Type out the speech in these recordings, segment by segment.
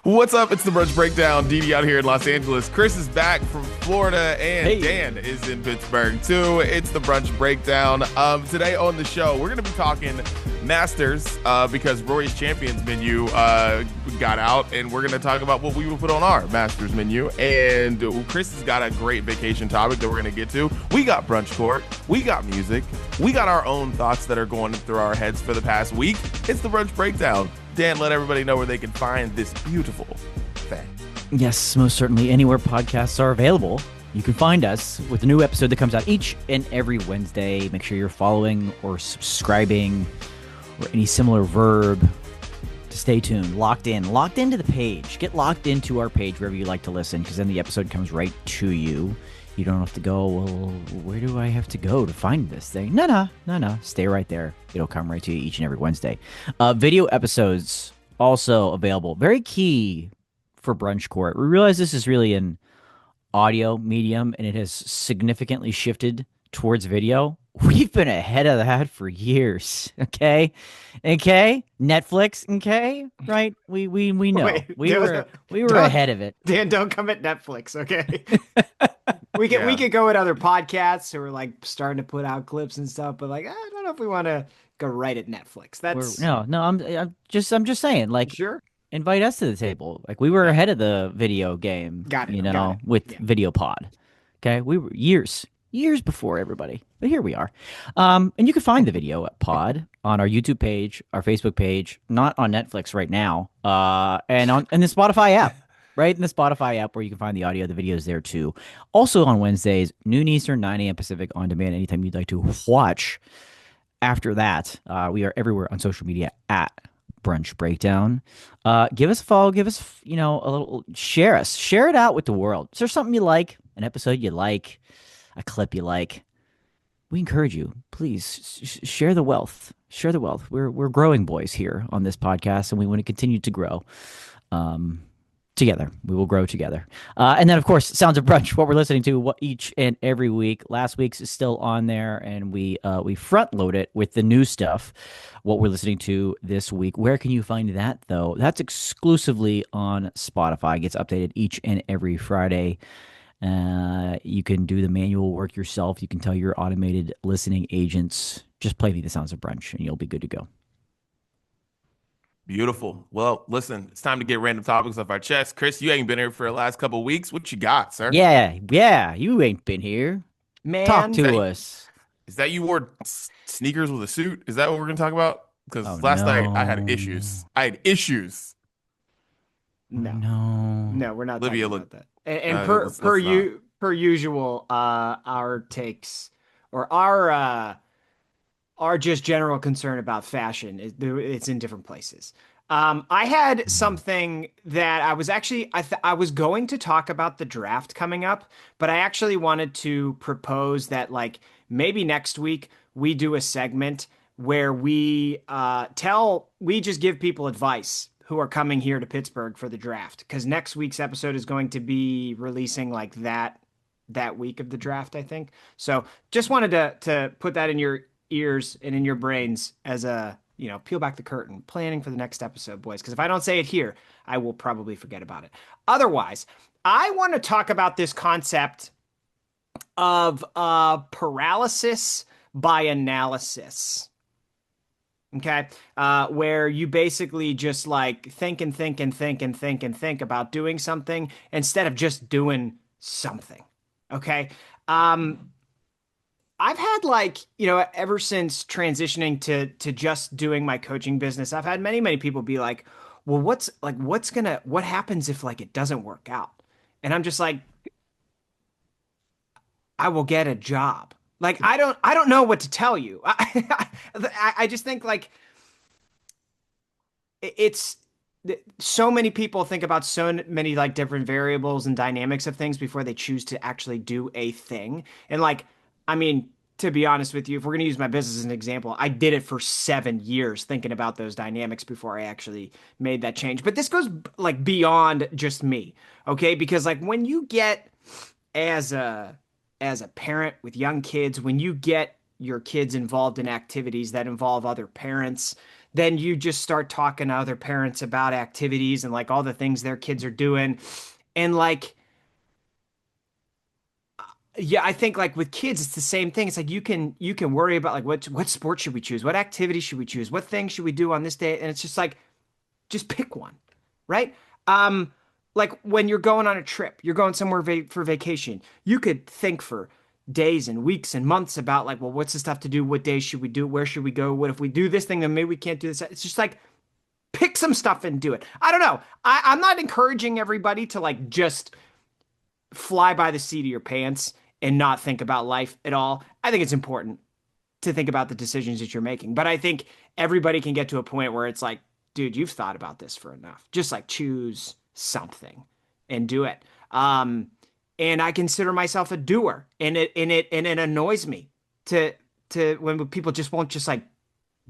What's up? It's the Brunch Breakdown. Didi out here in Los Angeles. Chris is back from Florida, and Dan is in Pittsburgh too. It's the Brunch Breakdown. Today on the show, we're going to be talking Masters because Rory's Champions menu got out, and we're going to talk about what we will put on our Masters menu. And Chris has got a great vacation topic that we're going to get to. We got Brunch Court. We got music. We got our own thoughts that are going through our heads for the past week. It's the Brunch Breakdown. Dan, let everybody know where they can find this beautiful thing. Yes, most certainly. Anywhere podcasts are available, you can find us with a new episode that comes out each and every Wednesday. Make sure you're following or subscribing or any similar verb to stay tuned. Locked into the page. Get locked into our page wherever you like to listen, because then the episode comes right to you. You don't have to go, well, where do I have to go to find this thing? No. Stay right there. It'll come right to you each and every Wednesday. Video episodes also available. Very key for Brunch Court. We realize this is really an audio medium, and it has significantly shifted towards video. We've been ahead of that for years. Okay? Netflix, okay? Right? We know. Wait, we were ahead of it. Dan, don't come at Netflix, okay? We could go at other podcasts who are like starting to put out clips and stuff, but like I don't know if we want to go right at Netflix. I'm just saying, like, sure. Invite us to the table. Like, we were ahead of the video game. Got it. With Video Pod. Okay, we were years before everybody, but here we are. And you can find the video pod on our YouTube page, our Facebook page, not on Netflix right now, and in the Spotify app. Right in the Spotify app, where you can find the audio. The videos there too. Also on Wednesdays, noon Eastern, 9 a.m. Pacific, on demand anytime you'd like to watch. After that, we are everywhere on social media at Brunch Breakdown. Give us a follow. Give us, a little. Share us. Share it out with the world. Is there something you like? An episode you like? A clip you like? We encourage you. Please share the wealth. Share the wealth. We're growing boys here on this podcast, and we want to continue to grow. Together. We will grow together. And then, of course, Sounds of Brunch, what we're listening to each and every week. Last week's is still on there, and we front load it with the new stuff, what we're listening to this week. Where can you find that, though? That's exclusively on Spotify. It gets updated each and every Friday. You can do the manual work yourself. You can tell your automated listening agents, just play me the Sounds of Brunch, and you'll be good to go. Beautiful. Well, listen, it's time to get random topics off our chest. Chris, you ain't been here for the last couple of weeks. What you got, sir? Yeah, you ain't been here. Man, talk to us. Is that you wore sneakers with a suit? Is that what we're going to talk about? Because last night I had issues. No, we're not Olivia talking about that. And per usual, our takes or our just general concern about fashion, it's in different places. I had something that I was actually, I was going to talk about the draft coming up, but I actually wanted to propose that, like, maybe next week we do a segment where we just give people advice who are coming here to Pittsburgh for the draft. Because next week's episode is going to be releasing like that week of the draft, I think. So just wanted to put that in your ears and in your brains as a, peel back the curtain, planning for the next episode, boys. Because if I don't say it here, I will probably forget about it. Otherwise, I want to talk about this concept of paralysis by analysis. Okay, where you basically just like think about doing something instead of just doing something. Okay. I've had ever since transitioning to just doing my coaching business, I've had many people be like, well, what happens if like it doesn't work out? And I'm just like, I will get a job. Like, I don't know what to tell you. I just think like it's so many people think about so many like different variables and dynamics of things before they choose to actually do a thing. And like, I mean, to be honest with you, if we're going to use my business as an example, I did it for 7 years thinking about those dynamics before I actually made that change. But this goes like beyond just me. Okay. Because like when you get as a parent with young kids, when you get your kids involved in activities that involve other parents, then you just start talking to other parents about activities and like all the things their kids are doing. And like, yeah, I think like with kids, it's the same thing. It's like you can worry about like what sport should we choose? What activity should we choose? What thing should we do on this day? And it's just like, just pick one, right? Um, like when you're going on a trip, you're going somewhere for vacation, you could think for days and weeks and months about like, well, what's the stuff to do? What days should we do? Where should we go? What if we do this thing, then maybe we can't do this? It's just like pick some stuff and do it. I don't know. I'm not encouraging everybody to like just fly by the seat of your pants and not think about life at all. I think it's important to think about the decisions that you're making. But I think everybody can get to a point where it's like, dude, you've thought about this for enough. Just like choose something and do it. And I consider myself a doer, and it annoys me to when people just won't just like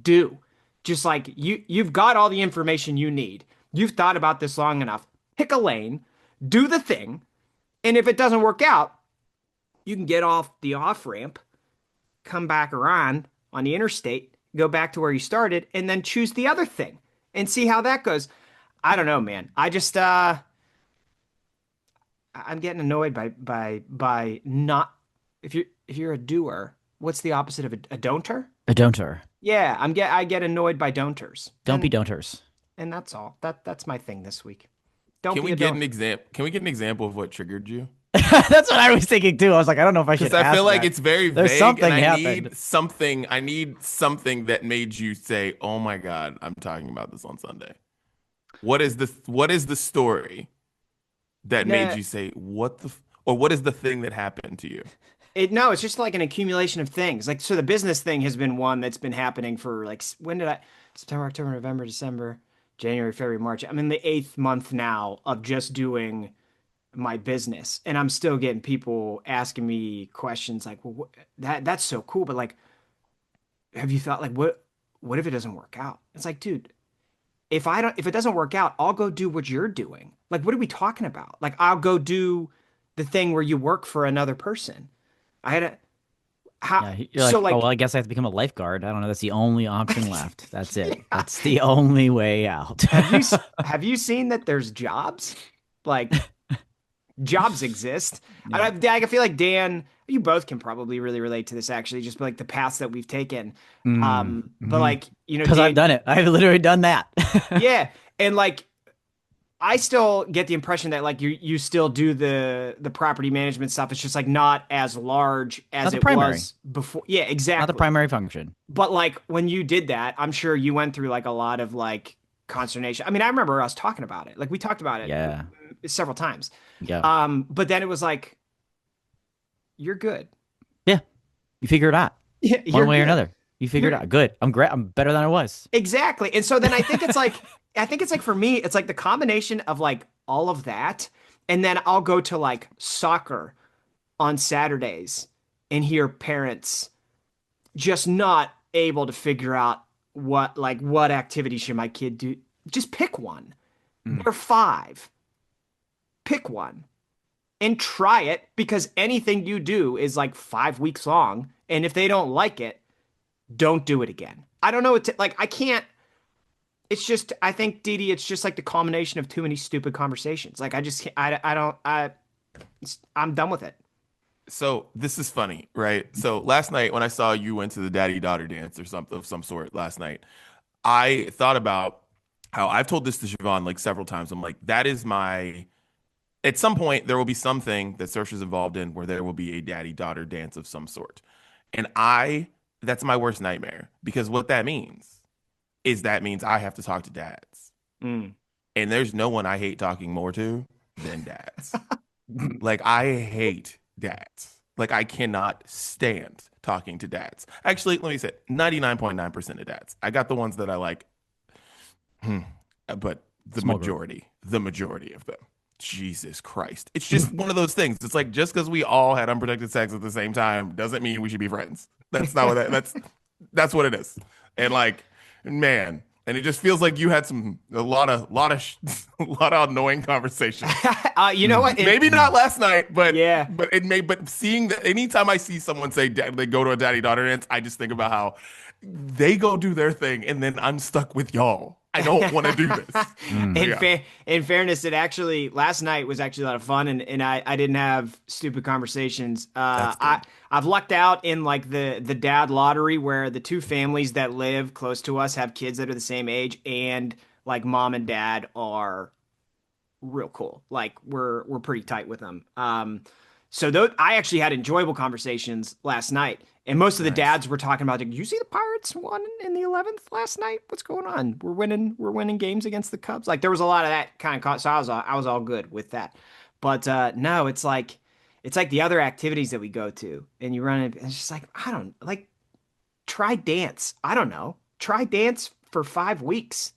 do. Just like you've got all the information you need. You've thought about this long enough. Pick a lane, do the thing, and if it doesn't work out, you can get off the off ramp, come back around on the interstate, go back to where you started, and then choose the other thing and see how that goes. I don't know, man. I just I'm getting annoyed by not if you're a doer, what's the opposite of a don'ter? A don'ter. Yeah, I get annoyed by don'ters. Don't be don'ters. And that's all. That's my thing this week. Don't Can be we a get don't. an example? Can we get an example of what triggered you? That's what I was thinking too. I was like, I don't know if I should Because I ask feel like that. it's very There's vague, something and I happened. need something. I need something that made you say, "Oh my God, I'm talking about this on Sunday." What is the story that made Nah, you say, or what is the thing that happened to you? no, it's just like an accumulation of things. Like so the business thing has been one that's been happening for like when did I September, October, November, December, January, February, March. I'm in the eighth month now of just doing my business, and I'm still getting people asking me questions like, well, that's so cool, but like, have you thought like what if it doesn't work out? It's like, dude, if it doesn't work out, I'll go do what you're doing. Like, what are we talking about? Like, I'll go do the thing where you work for another person. I had a how Yeah, you're like, so oh like well, I guess I have to become a lifeguard. I don't know. That's the only option left. That's it. That's the only way out. have you seen that there's jobs? Like jobs exist. Yeah. I feel like Dan, you both can probably really relate to this actually, just like the paths that we've taken. But Mm-hmm. like, Because I've Dan, done it. I've literally done that. yeah. And like I still get the impression that like you still do the property management stuff. It's just like not as large Not as the it primary. was before. Yeah, Not the exactly. primary function. But like when you did that, I'm sure you went through like a lot of like consternation. I mean, I remember us talking about it. Like we talked about it Yeah. several times. Yeah. But then it was like, you're good. Yeah. You figure it out Yeah, one you're way or good. another. You figure it You're out. Good. I'm great. I'm better than I was. exactly. And so then I think it's like for me, it's like the combination of like all of that. And then I'll go to like soccer on Saturdays and hear parents just not able to figure out what activity should my kid do. Just pick one. Mm. They're five. Pick one and try it because anything you do is like 5 weeks long. And if they don't like it, don't do it again. I don't know what to, like, I can't, it's just, I think, Didi, it's just like the culmination of too many stupid conversations. Like, I just, can't- I don't, I'm done with it. So this is funny, right? So last night when I saw you went to the daddy-daughter dance or something of some sort last night, I thought about how I've told this to Siobhan like several times. I'm like, that is my. At some point, there will be something that Saoirse's involved in where there will be a daddy-daughter dance of some sort, and that's my worst nightmare because what that means is that means I have to talk to dads, Mm. and there's no one I hate talking more to than dads. Like I hate dads. Like I cannot stand talking to dads. Actually, let me say 99.9% of dads. I got the ones that I like, but Small group. the majority of them. Jesus Christ. It's just one of those things. It's like just because we all had unprotected sex at the same time doesn't mean we should be friends. That's not what that's what it is. And like, man, And it just feels like you had a a lot of annoying conversations. You know what? Maybe not last night, Yeah. but seeing that anytime I see someone say they go to a daddy daughter dance, I just think about how they go do their thing and then I'm stuck with y'all. I don't want to do this. In fairness, it actually last night was actually a lot of fun, and I didn't have stupid conversations. I've lucked out in like the dad lottery where the two families that live close to us have kids that are the same age, and like mom and dad are real cool. Like we're pretty tight with them. So I actually had enjoyable conversations last night, and most of the dads were talking about, did you see the Pirates won in the 11th last night? What's going on? We're winning games against the Cubs. Like there was a lot of that kind of, so I was all good with that. But no, it's like the other activities that we go to, and you run it. It's just like I don't like try dance. I don't know. Try dance for 5 weeks.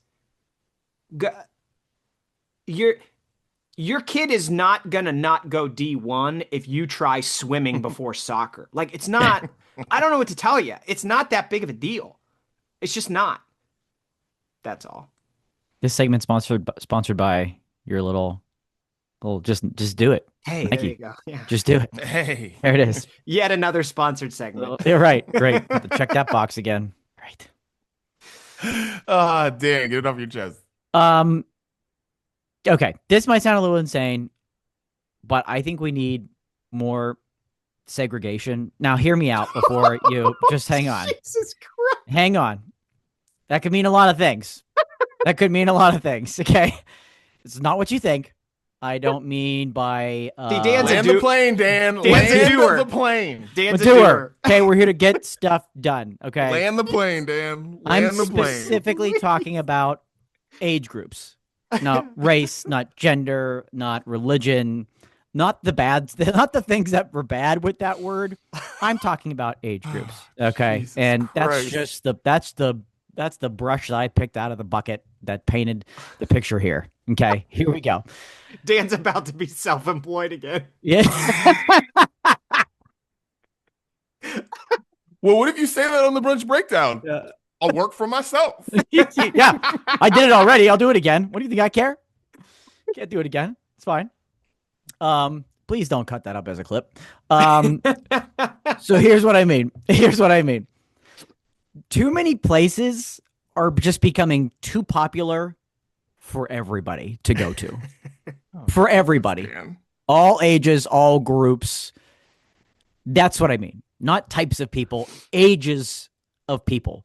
Your kid is not gonna not go D1 if you try swimming before soccer. Like it's not. I don't know what to tell you. It's not that big of a deal. It's just not. That's all. This segment sponsored by your little just do it. Hey, Nike. there you go. Yeah. Just do it. Hey, there it is. Yet another sponsored segment. Yeah, right. Great. Check that box again. Right. Dan, get it off your chest. Okay, this might sound a little insane, but I think we need more segregation. Now, hear me out before you just hang on. Jesus Christ. Hang on. That could mean a lot of things. Okay? It's not what you think. I don't mean by land the plane, Dan. Land the plane. Dan's a doer. Okay, we're here to get stuff done. Okay. Land the plane, Dan. I'm specifically talking about age groups. Not race, not gender, not religion, not the things that were bad with that word. I'm talking about age groups. Okay. Jesus and Christ. that's the brush that I picked out of the bucket that painted the picture here. Okay. Here we go. Dan's about to be self-employed again. Yeah. Well, what if you say that on the brunch breakdown? I'll work for myself. Yeah, I did it already. I'll do it again. What do you think I care? Can't do it again. It's fine. Please don't cut that up as a clip. So here's what I mean. Too many places are just becoming too popular for everybody to go to. For everybody. Man. All ages, all groups. That's what I mean. Not types of people, ages of people.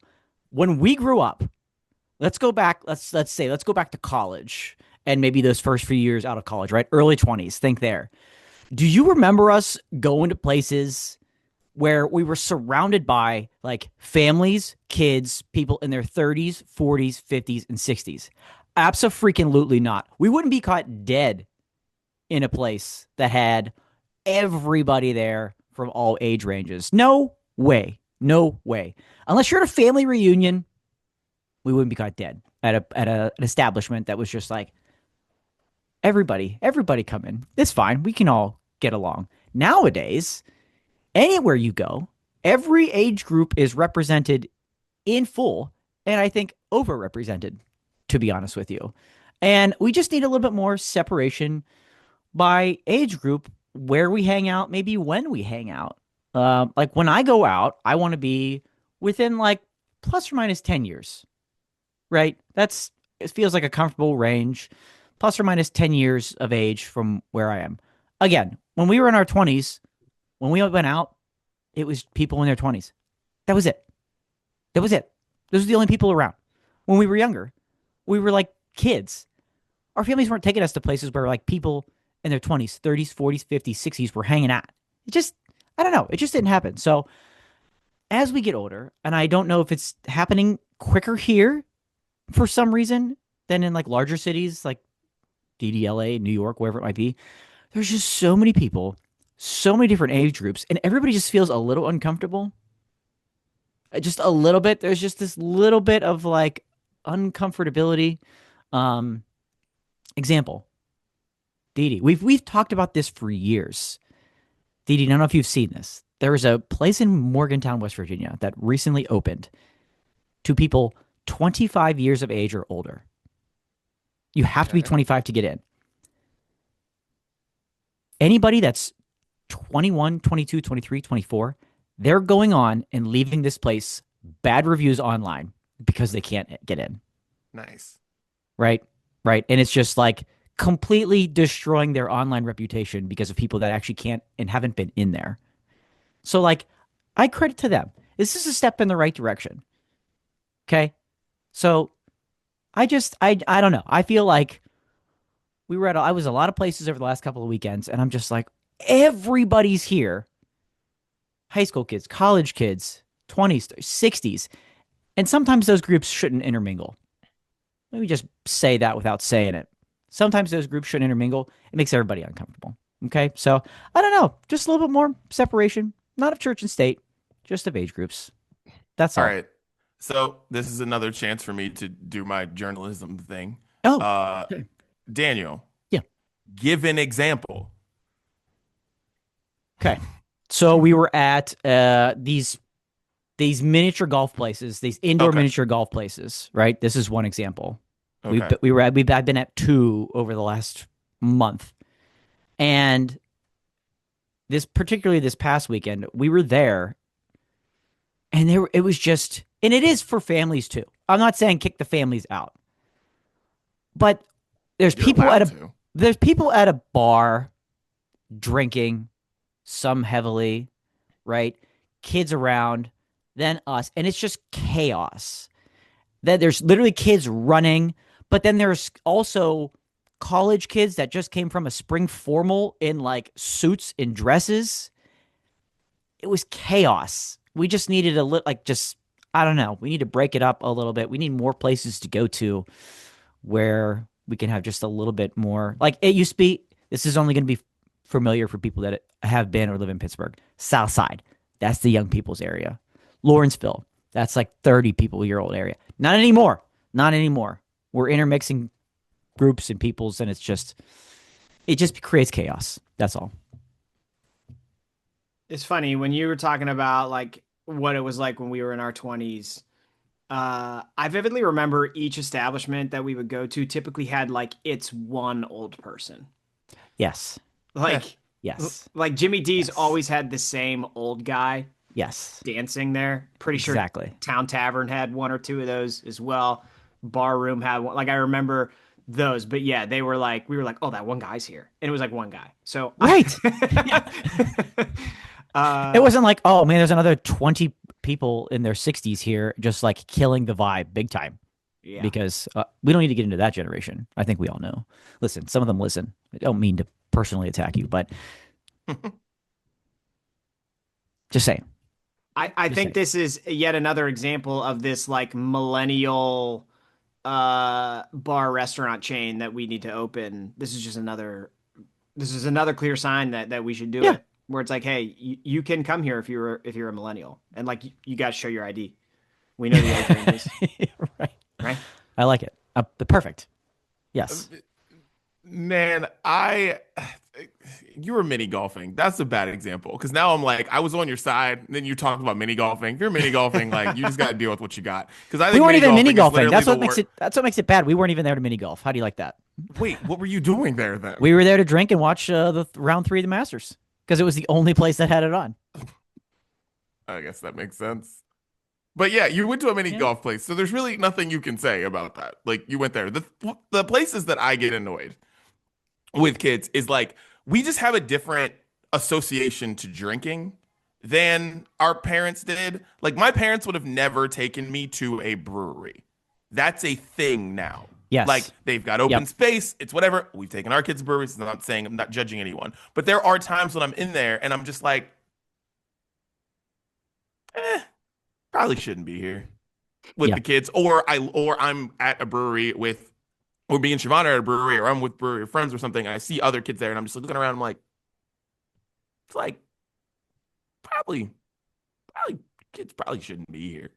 When we grew up, let's go back to college and maybe those first few years out of college, right? Early 20s, think there. Do you remember us going to places where we were surrounded by like families, kids, people in their 30s, 40s, 50s, and 60s? Abso-freaking-lutely not. We wouldn't be caught dead in a place that had everybody there from all age ranges. No way. No way. Unless you're at a family reunion, we wouldn't be caught dead at an establishment that was just like, everybody come in. It's fine. We can all get along. Nowadays, anywhere you go, every age group is represented in full, and I think overrepresented, to be honest with you. And we just need a little bit more separation by age group, where we hang out, maybe when we hang out. Like when I go out, I want to be within like plus or minus 10 years, right? It feels like a comfortable range, plus or minus 10 years of age from where I am. Again, when we were in our 20s, when we went out, it was people in their 20s. That was it. Those were the only people around. When we were younger, we were like kids. Our families weren't taking us to places where like people in their 20s, 30s, 40s, 50s, 60s were hanging out. I don't know. It just didn't happen. So as we get older, and I don't know if it's happening quicker here for some reason than in like larger cities like DDLA, New York, wherever it might be, there's just so many people, so many different age groups, and everybody just feels a little uncomfortable. Just a little bit. There's just this little bit of like uncomfortability. Example, Didi. We've talked about this for years. Didi, I don't know if you've seen this. There was a place in Morgantown, West Virginia that recently opened to people 25 years of age or older. You have to be Okay. 25 to get in. Anybody that's 21, 22, 23, 24, they're going on and leaving this place bad reviews online because they can't get in. Nice. Right? Right. And it's just like completely destroying their online reputation because of people that actually can't and haven't been in there. So, like, I credit to them. This is a step in the right direction. Okay. So, I don't know. I feel like I was a lot of places over the last couple of weekends, and I'm just like, everybody's here. High school kids, college kids, 20s, 60s. And sometimes those groups shouldn't intermingle. Let me just say that without saying it. Sometimes those groups shouldn't intermingle. It makes everybody uncomfortable. Okay. So I don't know. Just a little bit more separation, not of church and state, just of age groups. That's All all. right. So this is another chance for me to do my journalism thing. Oh, Uh, okay. Daniel, Yeah. give an example. Okay. So we were at these miniature golf places, these indoor Okay. miniature golf places, right? This is one example. Okay. I've been at two over the last month. And particularly this past weekend, we were there and it was just, and it is for families too. I'm not saying kick the families out, but there's You're people allowed to. there's people at a bar drinking, some heavily, right? Kids around, then us, and it's just chaos. Then there's literally kids running, but then there's also college kids that just came from a spring formal in like suits and dresses. It was chaos. We just needed a little, like, just, I don't know. We need to break it up a little bit. We need more places to go to where we can have just a little bit more. Like it used to be, this is only going to be familiar for people that have been or live in Pittsburgh. South Side, that's the young people's area. Lawrenceville, that's like 30 people year old area. Not anymore. Not anymore. We're intermixing groups and peoples, and it just creates chaos. That's all. It's funny when you were talking about like what it was like when we were in our 20s. I vividly remember each establishment that we would go to typically had like its one old person. Yes. Like Yes. like Jimmy D's Yes. always had the same old guy Yes. dancing there. Pretty sure Exactly. Town Tavern had one or two of those as well. Bar Room had one. Like I remember those, but yeah, we were like, oh, that one guy's here, and it was like one guy. So Right. It uh, wasn't like, oh man, there's another 20 people in their 60s here, just like killing the vibe big time. yeah, Because we don't need to get into that generation. I think we all know. Listen, some of them listen. I don't mean to personally attack you, but just saying. I Just think saying. this is yet another example of this like millennial bar restaurant chain that we need to open. This is another clear sign that we should do Yeah. it. Where it's like, hey, you can come here if you're a millennial, and like you got to show your ID. We know the age ranges, Right. right? I like it. Perfect. Yes. Man, you were mini golfing. That's a bad example because now I'm like, I was on your side, and then you talked about mini golfing. If you're mini golfing, like you just got to deal with what you got. Because I We think weren't mini even mini golfing is golfing. literally That's the what makes worst. it bad. We weren't even there to mini golf. How do you like that? Wait, what were you doing there then? We were there to drink and watch the round 3 of the Masters because it was the only place that had it on. I guess that makes sense. But yeah, you went to a mini Yeah. golf place, so there's really nothing you can say about that. Like you went there. The places that I get annoyed with kids is like we just have a different association to drinking than our parents did. Like my parents would have never taken me to a brewery. That's a thing now. Like Yes. they've got open Yep. space. It's whatever. We've taken our kids to breweries. I'm not judging anyone. But there are times when I'm in there and I'm just like, probably shouldn't be here with Yeah. the kids. Or I'm at a brewery with or me and Siobhan are at a brewery or I'm with brewery friends or something. And I see other kids there and I'm just looking around. I'm like, it's like probably kids probably shouldn't be here.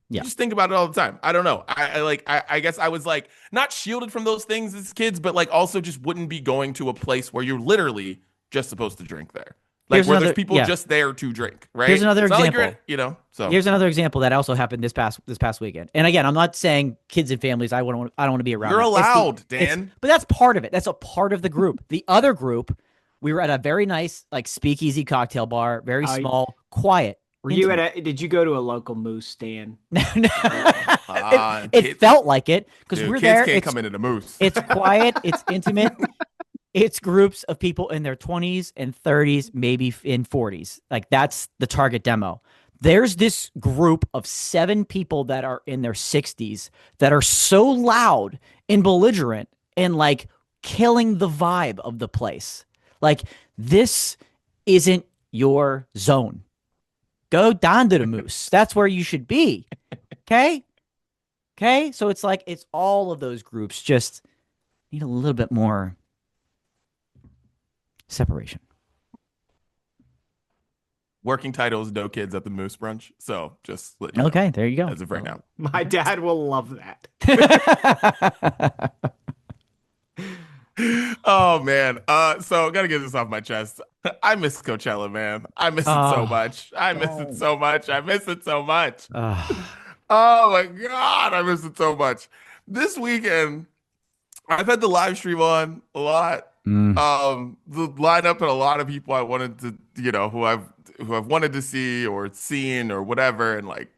You Yeah. just think about it all the time. I don't know. I guess I was like not shielded from those things as kids, but like also just wouldn't be going to a place where you're literally just supposed to drink there. Like where there's people just there to drink, right? Here's another it's example. Like so here's another example that also happened this past weekend. And again, I'm not saying kids and families. I don't want to be around. You're allowed, Dan. But that's part of it. That's a part of the group. The other group, we were at a very nice like speakeasy cocktail bar, very small, quiet. Did you go to a local moose, Dan? It felt like it because we're there. Kids can't come into the moose. It's quiet. It's intimate. It's groups of people in their 20s and 30s, maybe in 40s. Like that's the target demo. There's this group of 7 people that are in their 60s that are so loud and belligerent and like killing the vibe of the place. Like this isn't your zone. Go down to the moose. That's where you should be. Okay? Okay? So it's like it's all of those groups just need a little bit more separation. Working title is No Kids at the Moose Brunch. So just let you know, there you go. As of right now. My dad will love that. Oh man. So gotta get this off my chest. I miss Coachella, man. I miss it so much. I miss it so much. I miss it so much. Oh my God, I miss it so much. This weekend, I've had the live stream on a lot. The lineup and a lot of people I wanted to, who I've wanted to see or seen or whatever, and like,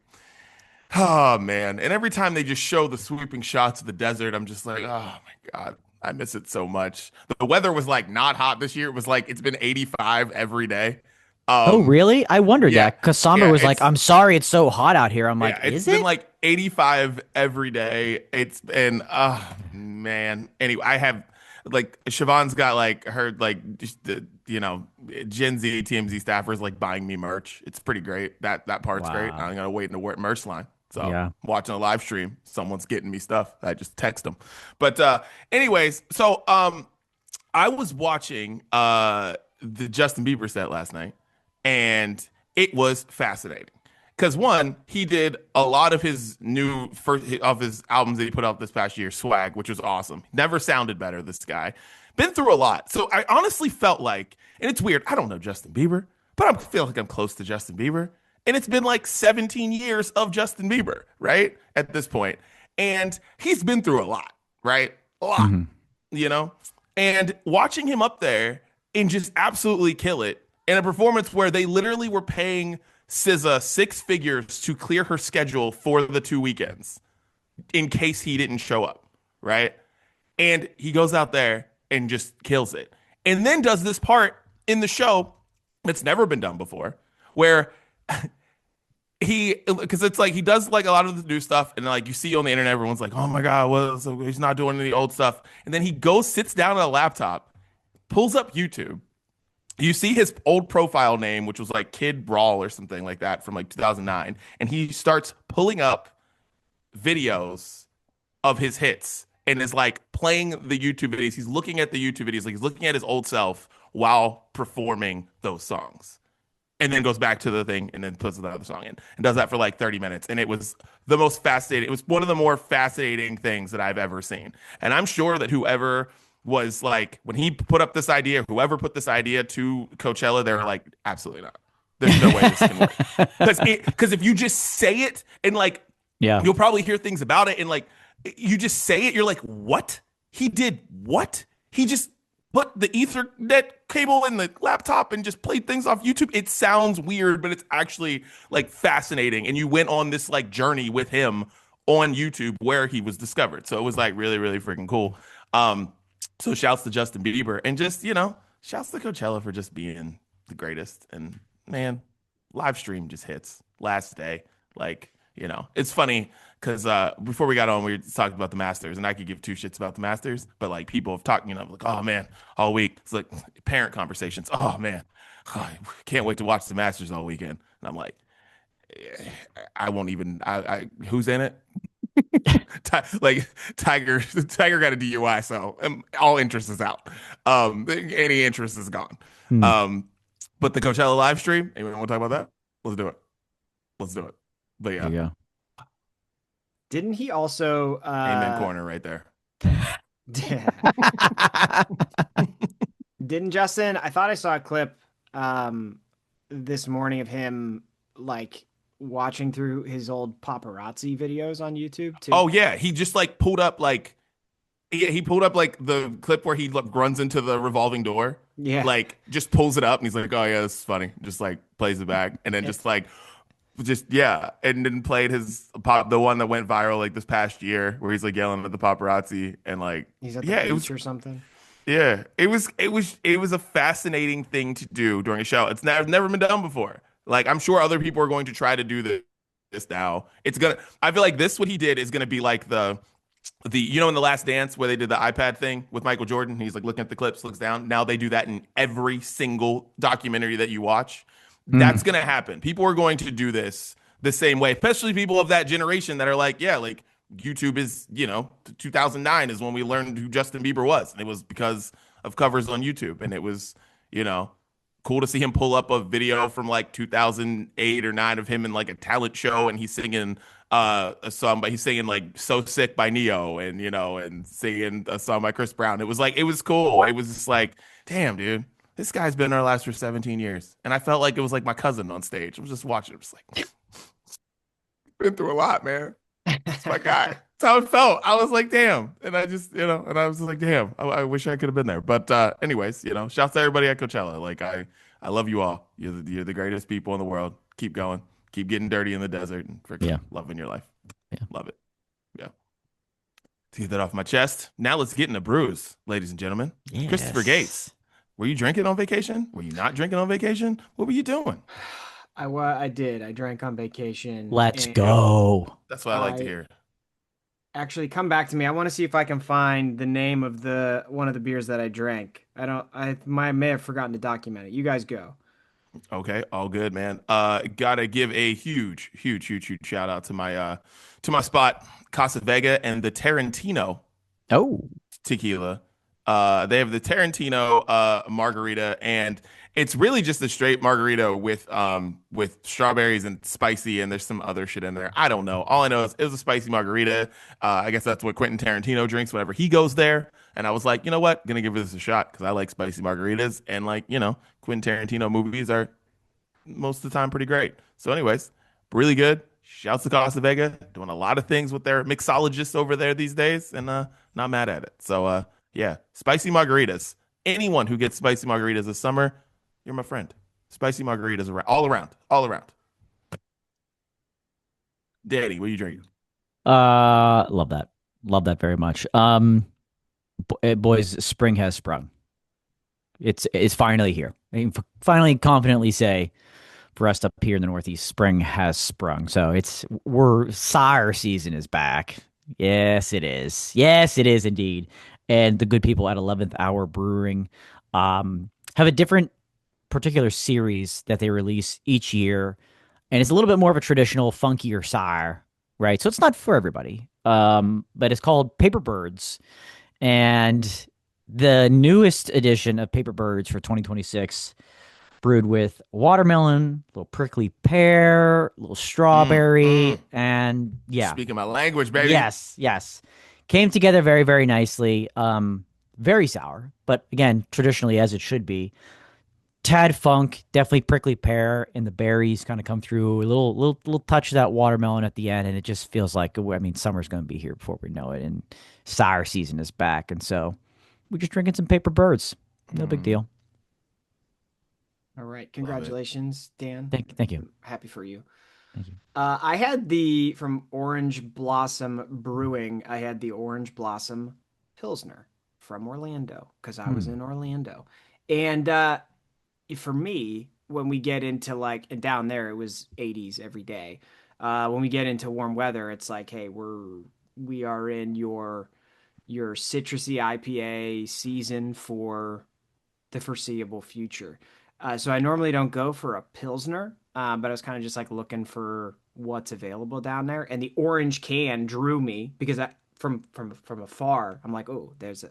oh man. And every time they just show the sweeping shots of the desert, I'm just like, oh my God, I miss it so much. The weather was like not hot this year. It was like it's been 85 every day. Oh really? I wondered that because Summer was like, "I'm sorry, it's so hot out here." I'm like, it's been like 85 every day. It's been, oh man. Anyway, I have. Like Siobhan's got like her like the Gen Z TMZ staffers like buying me merch. It's pretty great. That part's great. I'm gonna wait in the merch line. So watching a live stream, someone's getting me stuff. I just text them. But anyways, so I was watching the Justin Bieber set last night, and it was fascinating. Because one, he did a lot of his his albums that he put out this past year, Swag, which was awesome. Never sounded better, this guy. Been through a lot. So I honestly felt like, and it's weird, I don't know Justin Bieber, but I feel like I'm close to Justin Bieber. And it's been like 17 years of Justin Bieber, right? At this point. And he's been through a lot, right? A lot, And watching him up there and just absolutely kill it in a performance where they literally were paying SZA 6 figures to clear her schedule for the 2 weekends in case he didn't show up, right? And he goes out there and just kills it. And then does this part in the show that's never been done before where because it's like he does like a lot of the new stuff and like you see on the internet, everyone's like, oh my God, well, so he's not doing any old stuff. And then he sits down at a laptop, pulls up YouTube. You see his old profile name, which was like Kid Brawl or something like that from like 2009. And he starts pulling up videos of his hits and is like playing the YouTube videos. He's looking at the YouTube videos, like he's looking at his old self while performing those songs. And then goes back to the thing and then puts another song in and does that for like 30 minutes. And it was the most fascinating. It was one of the more fascinating things that I've ever seen. And I'm sure that whoever was like, when he put up this idea, whoever put this idea to Coachella, they were like, absolutely not. There's no way this can work. Because if you just say it and like, you'll probably hear things about it and like, you just say it, you're like, what? He did what? He just put the Ethernet cable in the laptop and just played things off YouTube. It sounds weird, but it's actually like fascinating. And you went on this like journey with him on YouTube where he was discovered. So it was like really, really freaking cool. So shouts to Justin Bieber and just, shouts to Coachella for just being the greatest. And man, live stream just hits last day. Like, it's funny because before we got on, we were talking about the Masters and I could give 2 shits about the Masters, but like people have talked, like, oh man, all week. It's like parent conversations. Oh man, I can't wait to watch the Masters all weekend. And I'm like, I won't even, who's in it? Like Tiger got a DUI, so all interest is out. Any interest is gone. But the Coachella live stream, anyone want to talk about that? Let's do it. But yeah, didn't he also amen corner right there? Didn't Justin? I thought I saw a clip this morning of him like watching through his old paparazzi videos on YouTube too. Oh yeah, he just like pulled up like he pulled up like the clip where he like, runs into the revolving door. Yeah. Like just pulls it up and he's like, "Oh yeah, this is funny." Just like plays it back and then just like just yeah, and then played his pop the one that went viral like this past year where he's like yelling at the paparazzi and like He's at the yeah, it was beach or something. yeah, it was a fascinating thing to do during a show. Never been done before. Like I'm sure other people are going to try to do this now. I feel like this what he did is gonna be like the in the Last Dance where they did the iPad thing with Michael Jordan. He's like looking at the clips, looks down. Now they do that in every single documentary that you watch. That's Mm. gonna happen. People are going to do this the same way, especially people of that generation that are like, yeah, like YouTube is, 2009 is when we learned who Justin Bieber was, and it was because of covers on YouTube, and it was, you know, cool to see him pull up a video from like 2008 or 9 of him in like a talent show, and he's singing a song, but he's singing like "So Sick" by Neo, and and singing a song by Chris Brown. It was like it was cool. It was just like, damn, dude. This guy's been in our lives for 17 years. And I felt like it was like my cousin on stage. I was just watching. I was like, been through a lot, man. It's my guy. That's how it felt. I was like, damn. And I just, and I was like, damn, I wish I could have been there. But anyways, shouts to everybody at Coachella. Like I love you all. You're the greatest people in the world. Keep going. Keep getting dirty in the desert and freaking Yeah. loving your life. Yeah. Love it. Yeah. To get that off my chest. Now let's get into brews, ladies and gentlemen. Christopher Gates. Yes. Were you drinking on vacation? Were you not drinking on vacation? What were you doing? I did. I drank on vacation Let's and go. That's what I like to I hear. actually come back to me. I want to see if I can find the name of the one of the beers that I drank. I may have forgotten to document it. You guys go. Okay, all good, man. Gotta give a huge, huge, huge, huge shout out to my spot, Casa Vega and the Tarantino Oh, tequila. They have the Tarantino margarita, and it's really just a straight margarita with strawberries and spicy, and there's some other shit in there. I don't know. All I know is it was a spicy margarita. I guess that's what Quentin Tarantino drinks whenever he goes there. And I was like, you know what? Gonna give this a shot because I like spicy margaritas, and like Quentin Tarantino movies are most of the time pretty great. So, anyways, really good. Shouts to Costa Vega, doing a lot of things with their mixologists over there these days, and not mad at it. So, yeah, spicy margaritas. Anyone who gets spicy margaritas this summer, you're my friend. Spicy margaritas all around, all around. Daddy, what are you drinking? love that. Love that very much. Boys, spring has sprung. It's finally here. I can finally confidently say for us up here in the Northeast, spring has sprung. So we're sire season is back. Yes, it is. Yes, it is indeed. And the good people at 11th Hour Brewing have a different particular series that they release each year, and it's a little bit more of a traditional, funkier sire, right? So it's not for everybody. But it's called Paper Birds, and the newest edition of Paper Birds for 2026 brewed with watermelon, a little prickly pear, a little strawberry, Mm. and yeah, Speaking my language, baby. yes, came together very, very nicely. Very sour, but again, traditionally as it should be. Tad funk, definitely prickly pear, and the berries kind of come through. A little touch of that watermelon at the end, and it just feels like summer's going to be here before we know it, and sour season is back, and so we're just drinking some Paper Birds. No big deal. All right. Love it. Congratulations, Dan. Thank you. I'm happy for you. Thank you. I had from Orange Blossom Brewing, I had the Orange Blossom Pilsner from Orlando because I was in Orlando. And for me, when we get into and down there, it was 80s every day. When we get into warm weather, it's like, hey, we are in your citrusy IPA season for the foreseeable future. So I normally don't go for a Pilsner, but I was kind of just looking for what's available down there. And the orange can drew me because from afar, I'm like, oh, there's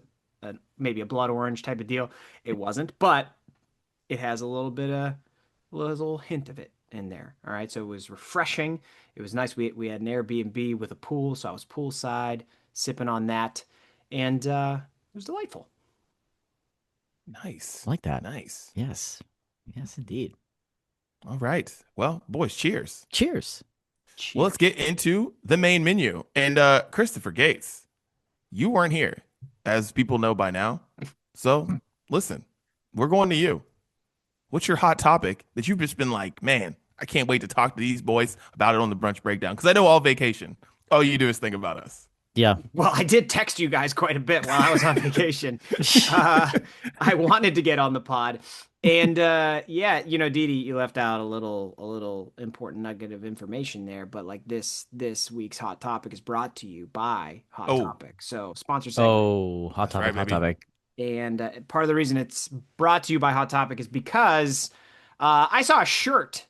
maybe a blood orange type of deal. It wasn't, but it has a little hint of it in there. All right, so it was refreshing. It was nice. We had an Airbnb with a pool, so I was poolside sipping on that, and it was delightful. Nice. I like that. Nice. Yes. Yes, indeed. All right. Well, boys, cheers. Cheers. Well, let's get into the main menu. And Christopher Gates, you weren't here, as people know by now. So listen, we're going to you. What's your hot topic that you've just been like, man, I can't wait to talk to these boys about it on the brunch breakdown? Because I know all vacation, all you do is think about us. Yeah. Well, I did text you guys quite a bit while I was on vacation. I wanted to get on the pod. And yeah, Didi, you left out a little important nugget of information there, but like this week's hot topic is brought to you by Hot Topic. So sponsor segment. Oh, hot topic, hot topic. And part of the reason it's brought to you by Hot Topic is because I saw a shirt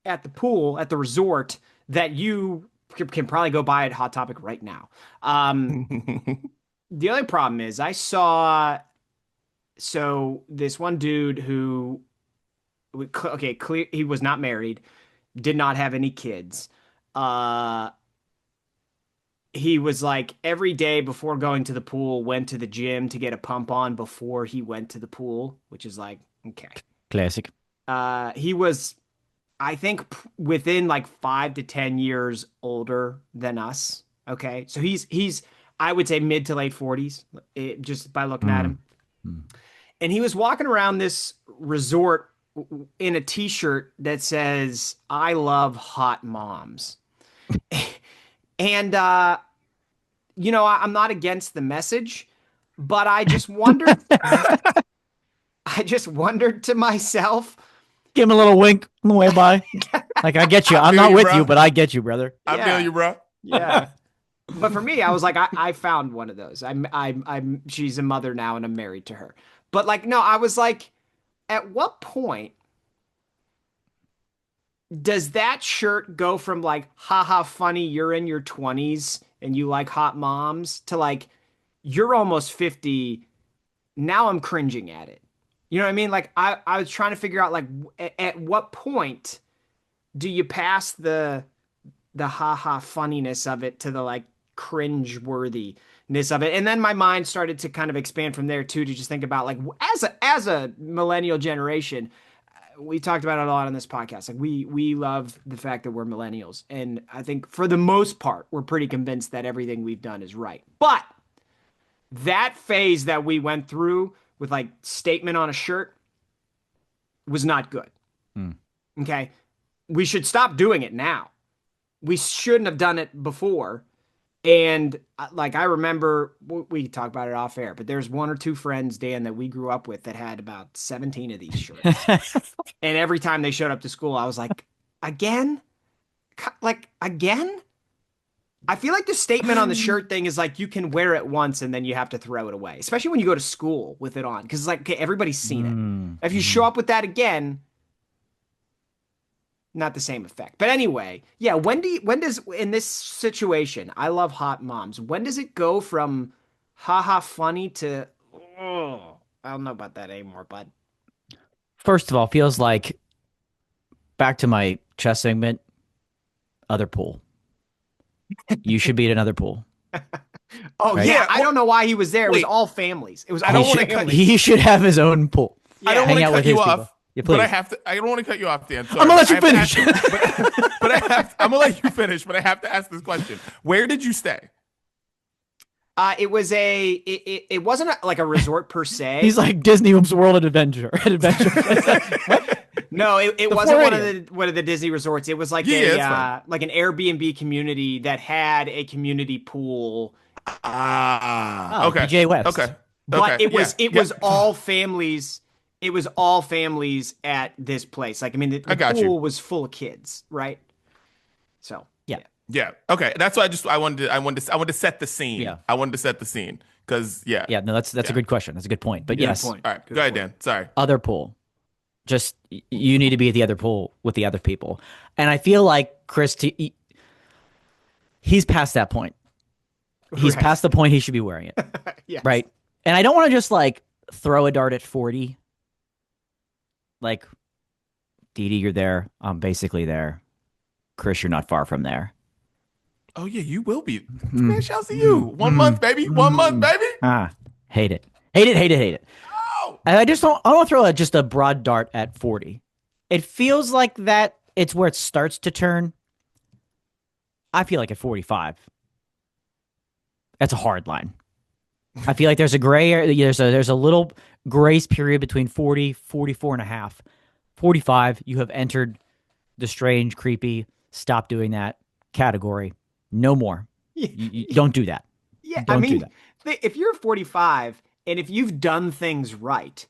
at the pool at the resort that you can probably go buy at Hot Topic right now. The other problem is I saw this one dude who, clear, he was not married, did not have any kids. He was like every day before going to the pool, went to the gym to get a pump on before he went to the pool, which is like, okay. Classic. He was, I think, within like 5 to 10 years older than us. Okay. So he's, I would say mid to late 40s, just by looking at him. And he was walking around this resort in a t-shirt that says, "I love hot moms." And, I'm not against the message, but I just wondered, to myself. Give him a little wink on the way by. Like, I get you. I'm not with you, but I get you, brother. I feel you, bro. Yeah. But for me, I was like, I found one of those. She's a mother now and I'm married to her. But like, no, I was like, at what point does that shirt go from like, haha, funny, you're in your 20s and you like hot moms, to like, you're almost 50. Now I'm cringing at it. You know what I mean? Like I was trying to figure out like, at what point do you pass the haha funniness of it to the like cringe worthiness of it? And then my mind started to kind of expand from there too, to just think about like, as a millennial generation, we talked about it a lot on this podcast. Like we love the fact that we're millennials. And I think for the most part, we're pretty convinced that everything we've done is right. But that phase that we went through with like statement on a shirt was not good. Okay. We should stop doing it now. We shouldn't have done it before. And like, I remember, we talk about it off air, but there's one or two friends, Dan, that we grew up with that had about 17 of these shirts. And every time they showed up to school, I was like, again? Like, again? I feel like the statement on the shirt thing is like, you can wear it once and then you have to throw it away, especially when you go to school with it on. Because it's like, okay, everybody's seen it. If you show up with that again, not the same effect. But anyway, yeah, when does, in this situation, I love hot moms, when does it go from haha funny to, oh, I don't know about that anymore, bud. First of all, feels like, back to my chess segment, other pool. You should be at another pool. Oh, right? Yeah. I don't know why he was there. It was all families. It was all families. He should have his own pool. Yeah. I don't want to cut you off. Yeah, but I don't want to cut you off, Dan. Sorry. I'm gonna let you finish. I'm gonna let you finish, but I have to ask this question. Where did you stay? It wasn't like a resort per se. He's like Disney's World Adventure. No, it wasn't one of the Disney resorts. It was like like an Airbnb community that had a community pool. Okay. PJ West. Okay. But it was all families. It was all families at this place. Like, I mean, the pool was full of kids, right? So yeah. Okay, that's why I wanted to set the scene. Yeah. I wanted to set the scene because yeah. No, that's a good question. That's a good point. But yes. Point. All right, go ahead, Dan. Sorry. Other pool. Just, you need to be at the other pool with the other people. And I feel like Chris, he's past that point. He's past the point he should be wearing it. Yes. Right? And I don't want to just like throw a dart at 40. Like, Didi, you're there. I'm basically there. Chris, you're not far from there. Oh, yeah, you will be. Man, shouts to you. 1 month, baby. 1 month, baby. Hate it. Hate it, hate it, hate it. Oh. I just don't. I don't throw just a broad dart at 40. It feels like that. It's where it starts to turn. I feel like at 45, that's a hard line. I feel like there's a gray area. There's a little grace period between 40, 44 and a half. 45, you have entered the strange, creepy, stop doing that category. No more. You don't do that. Yeah, I Don't do mean, that. if you're 45 and if you've done things right,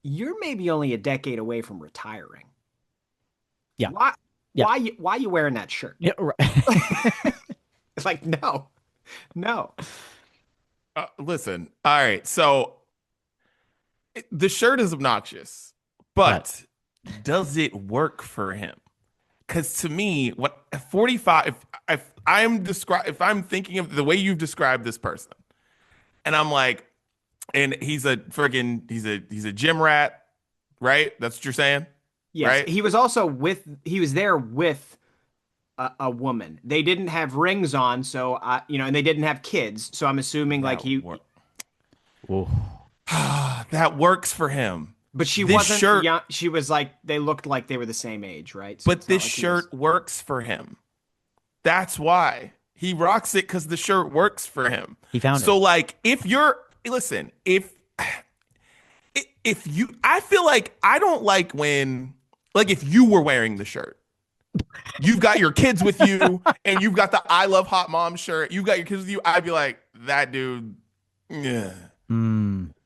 you're maybe only a decade away from retiring. Yeah. Why? Yeah. Why you wearing that shirt? Yeah, right. It's like no. Listen, all right. So the shirt is obnoxious, but does it work for him? Because to me, what 45, if I'm thinking of the way you've described this person, and I'm like, and he's a gym rat, right? That's what you're saying, Yes, right? he was also he was there with a woman. They didn't have rings on, so and they didn't have kids. So I'm assuming like he, Whoa. that works for him. but she This wasn't shirt, young. She was like they looked like they were the same age, right? So but it's not this like he shirt works for him. That's why he rocks it, because the shirt works for him. He found so it. like if you're listen, if you, I feel like I don't like when, like, if you were wearing the shirt, you've got your kids with you and you've got the I love hot mom shirt, you got your kids with you, I'd be like, that dude, yeah.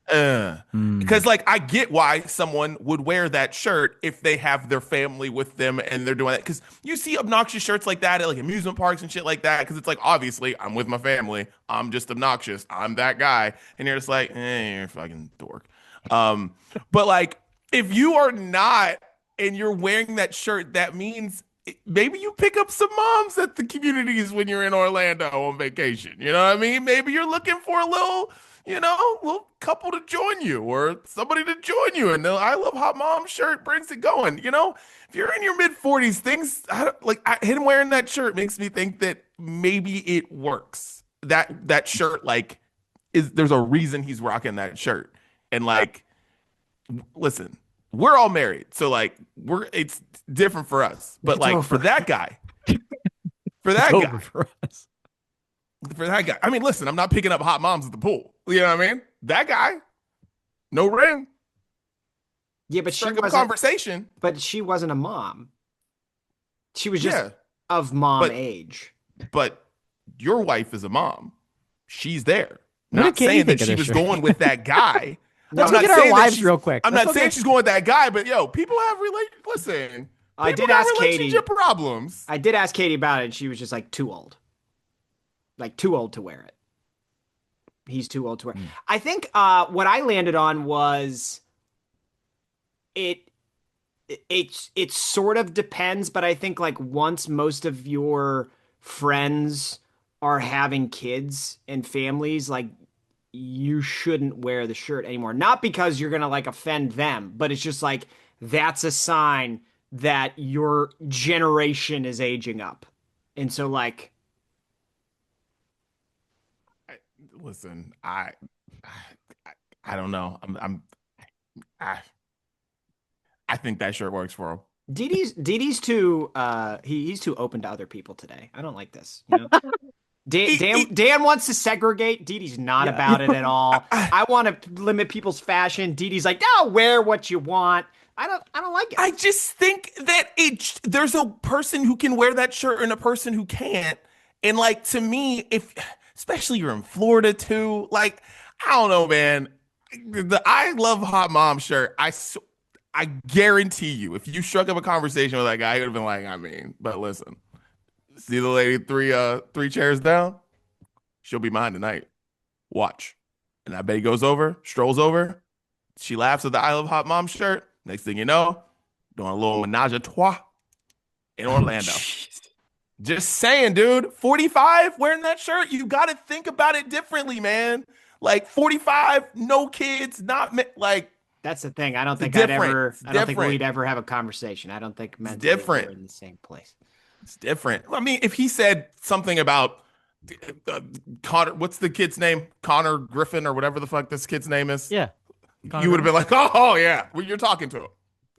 Because like I get why someone would wear that shirt if they have their family with them and they're doing that, because you see obnoxious shirts like that at like amusement parks and shit like that, because it's like, obviously I'm with my family, I'm just obnoxious, I'm that guy, and you're just like, you're a fucking dork. But like if you are not and you're wearing that shirt, that means maybe you pick up some moms at the communities when you're in Orlando on vacation, you know what I mean? Maybe you're looking for a little little couple to join you or somebody to join you. And the I love hot mom shirt brings it going. If you're in your mid 40s, him wearing that shirt makes me think that maybe it works. That shirt, like, there's a reason he's rocking that shirt. And like, listen, we're all married. So like it's different for us. But like for that guy, for that guy, I mean, listen, I'm not picking up hot moms at the pool. You know what I mean? That guy, no ring. Yeah, but she wasn't a wasn't. Conversation. But she wasn't a mom. She was just of mom age. But your wife is a mom. She's there. What Not did Katie saying that think of she this was shirt? going with that guy. Let's I'm not look at our saying that lives she's- real quick. I'm Let's not saying look at- she's going with that guy, but people have listen. I People did got ask Katie. relationship problems. I did ask Katie about it, and she was just like too old. Like too old to wear it. He's too old to wear. I think what I landed on was it sort of depends, but I think like once most of your friends are having kids and families, like you shouldn't wear the shirt anymore. Not because you're gonna like offend them, but it's just like that's a sign that your generation is aging up. And so like Listen, I don't know. I think that shirt works for him. Didi's too he's too open to other people today. I don't like this. Dan wants to segregate. Didi's not about it at all. I want to limit people's fashion. Didi's like, no, wear what you want. I don't like it. I just think that there's a person who can wear that shirt and a person who can't. And like, to me, especially you're in Florida too, like, I don't know, man. The I love hot mom shirt, I guarantee you, if you struck up a conversation with that guy, he would have been like, I mean, but listen, see the lady three chairs down? She'll be mine tonight. Watch. And I bet he strolls over. She laughs at the I love hot mom shirt. Next thing you know, doing a little menage a trois in Orlando. Just saying, dude. 45 wearing that shirt, you got to think about it differently, man. Like 45, no kids, like. That's the thing. I don't think we'd ever have a conversation. I don't think men are in the same place. It's different. I mean, if he said something about Connor, what's the kid's name? Connor Griffin or whatever the fuck this kid's name is. Yeah. You would have been like, oh yeah, well, you're talking to him.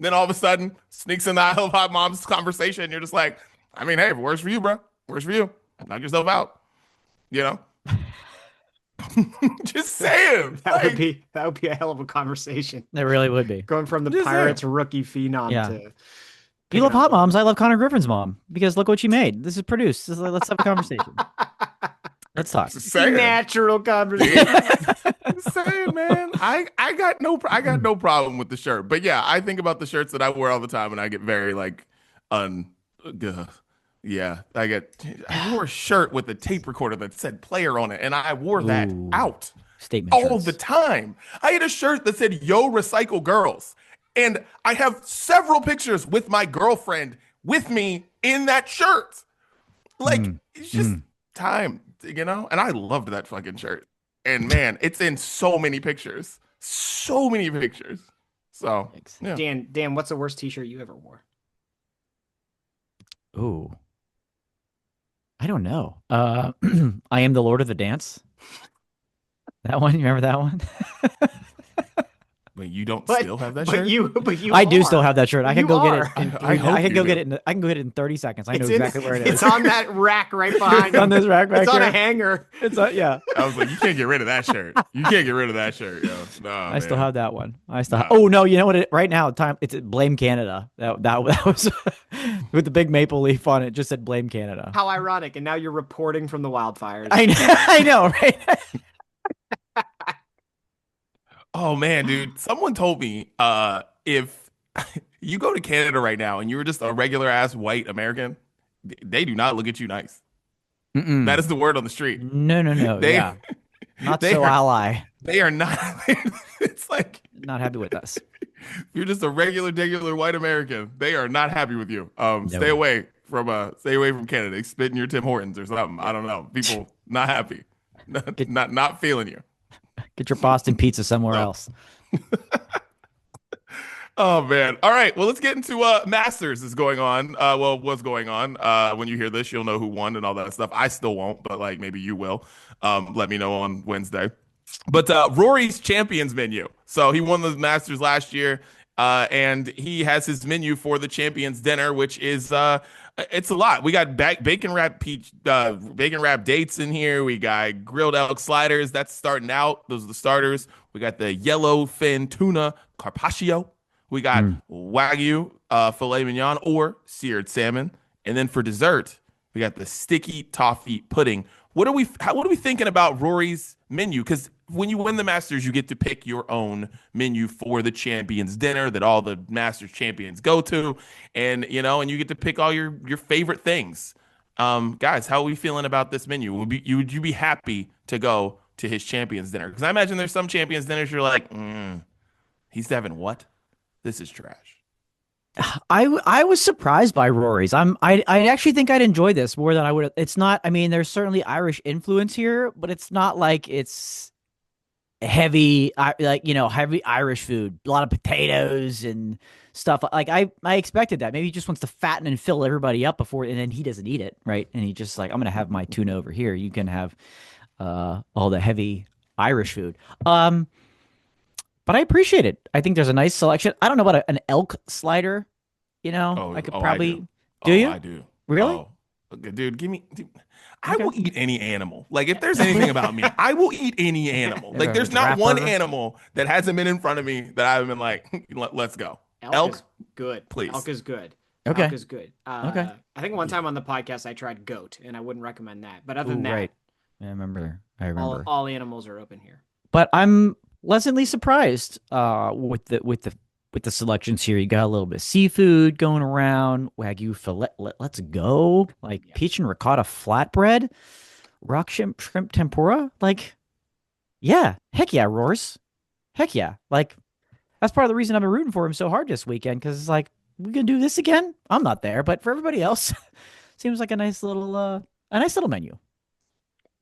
Then all of a sudden, sneaks in the I Love Hot Moms conversation. And you're just like, I mean, hey, if it works for you, bro. Works for you. Knock yourself out. You know? Just saying. That would be a hell of a conversation. It really would be. Going from the Just Pirates saying. rookie phenom to You love hot moms. I love Connor Griffin's mom because look what she made. This is produced. Let's have a conversation. Let's talk. Natural conversation. Just saying, man. I got no problem with the shirt. But yeah, I think about the shirts that I wear all the time and I get very like yeah. I wore a shirt with a tape recorder that said player on it, and I wore that out Statement all shirts. the time. I had a shirt that said Yo Recycle Girls. And I have several pictures with my girlfriend with me in that shirt. Like, it's just time, you know? And I loved that fucking shirt. And man, it's in so many pictures. So many pictures. So, yeah. Dan, what's the worst t-shirt you ever wore? Ooh. I don't know. I Am the Lord of the Dance. That one, you remember that one? But you don't still have that shirt? But you I do still have that shirt. I can go get it. I can go get it. I can go get it in 30 seconds. I know exactly where it is. It's on that rack right behind on this rack back It's here. on a hanger. It's on, yeah. I was like, you can't get rid of that shirt. You can't get rid of that shirt, yo. No, I still have that one. Oh no, you know what? Right now, it's Blame Canada. That was with the big maple leaf on it. Just said Blame Canada. How ironic! And now you're reporting from the wildfires. I know, right? Oh man, dude. Someone told me if you go to Canada right now and you were just a regular ass white American, they do not look at you nice. That is the word on the street. No. Not so ally. They are not. It's like not happy with us. If you're just a regular white American, they are not happy with you. Stay away from Canada. Spit in your Tim Hortons or something. I don't know. People not happy. Not feeling you. Get your Boston pizza somewhere else. Oh man. All right. Well, let's get into Masters is going on. Was going on. When you hear this, you'll know who won and all that stuff. I still won't, but like maybe you will. Let me know on Wednesday. But Rory's champions menu. So he won the Masters last year, and he has his menu for the champions dinner, which is it's a lot. We got bacon wrap dates in here. We got grilled elk sliders. That's starting out. Those are the starters. We got the yellowfin tuna carpaccio. We got Wagyu filet mignon or seared salmon. And then for dessert, we got the sticky toffee pudding. What are we thinking about Rory's menu? Because when you win the Masters, you get to pick your own menu for the champions dinner that all the Masters champions go to. And you get to pick all your favorite things. Guys, how are we feeling about this menu? Would you be happy to go to his champions dinner? Because I imagine there's some champions dinners you're like, he's having what? This is trash. I was surprised by Rory's. I actually think I'd enjoy this more than I would. It's not. I mean, there's certainly Irish influence here, but it's not like it's heavy, heavy Irish food. A lot of potatoes and stuff. Like I expected that. Maybe he just wants to fatten and fill everybody up before, and then he doesn't eat it, right? And he just like, I'm gonna have my tuna over here. You can have all the heavy Irish food. But I appreciate it. I think there's a nice selection. I don't know about an elk slider. I could probably. Do you? I do. Really? Oh, dude, I will eat any animal. Like if there's anything about me, I will eat any animal. Like there's not one animal that hasn't been in front of me that I've been like, let's go. Elk is good. Please. Elk is good. Okay. Elk is good. Okay. I think one time on the podcast I tried goat, and I wouldn't recommend that. But other than that, right. I remember. All animals are open here. But I'm pleasantly surprised with the selections here. You got a little bit of seafood going around, Wagyu filet. Let's go. Like peach and ricotta flatbread, rock shrimp tempura. Like, yeah, heck yeah, Roars. Heck yeah. Like, that's part of the reason I've been rooting for him so hard this weekend, because it's like, we gonna do this again? I'm not there, but for everybody else, seems like a nice little menu.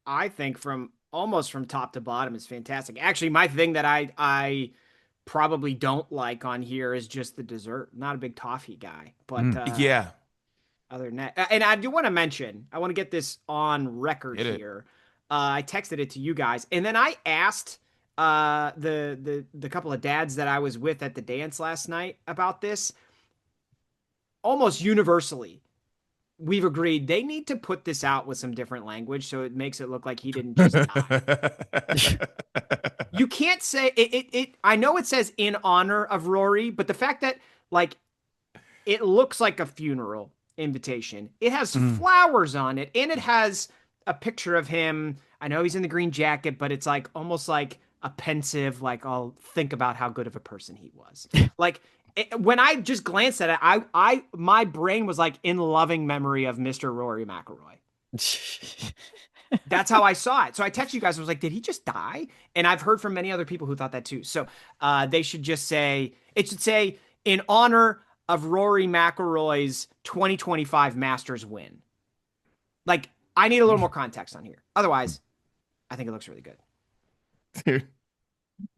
I think almost from top to bottom is fantastic. Actually, my thing that I probably don't like on here is just the dessert. Not a big toffee guy, but yeah. Other than that, and I do want to mention, I want to get this on record here. I texted it to you guys, and then I asked the couple of dads that I was with at the dance last night about this, almost universally, we've agreed they need to put this out with some different language so it makes it look like he didn't just die. You can't say it. I know it says in honor of Rory, but the fact that like it looks like a funeral invitation. It has flowers on it, and it has a picture of him. I know he's in the green jacket, but it's like almost like a pensive, like I'll think about how good of a person he was. Like when I just glanced at it, my brain was like in loving memory of Mr. Rory McIlroy. That's how I saw it. So I texted you guys. I was like, did he just die? And I've heard from many other people who thought that too. So they should just say, it should say in honor of Rory McIlroy's 2025 Masters win. Like, I need a little more context on here. Otherwise, I think it looks really good. Dude,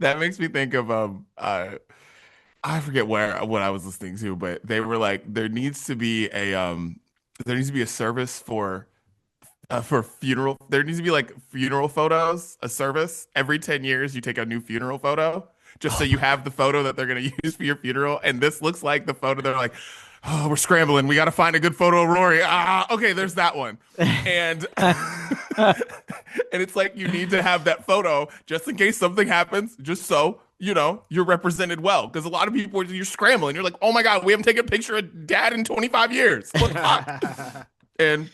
that makes me think of I forget what I was listening to, but they were like, there needs to be a service for funeral. There needs to be like funeral photos, a service every 10 years. You take a new funeral photo just so you have the photo that they're going to use for your funeral. And this looks like the photo. They're like, oh, we're scrambling. We got to find a good photo of Rory. Okay, there's that one. And and it's like you need to have that photo just in case something happens, just so you know you're represented well. Because a lot of people, you're scrambling. You're like, oh my God, we haven't taken a picture of Dad in 25 years. What the fuck? And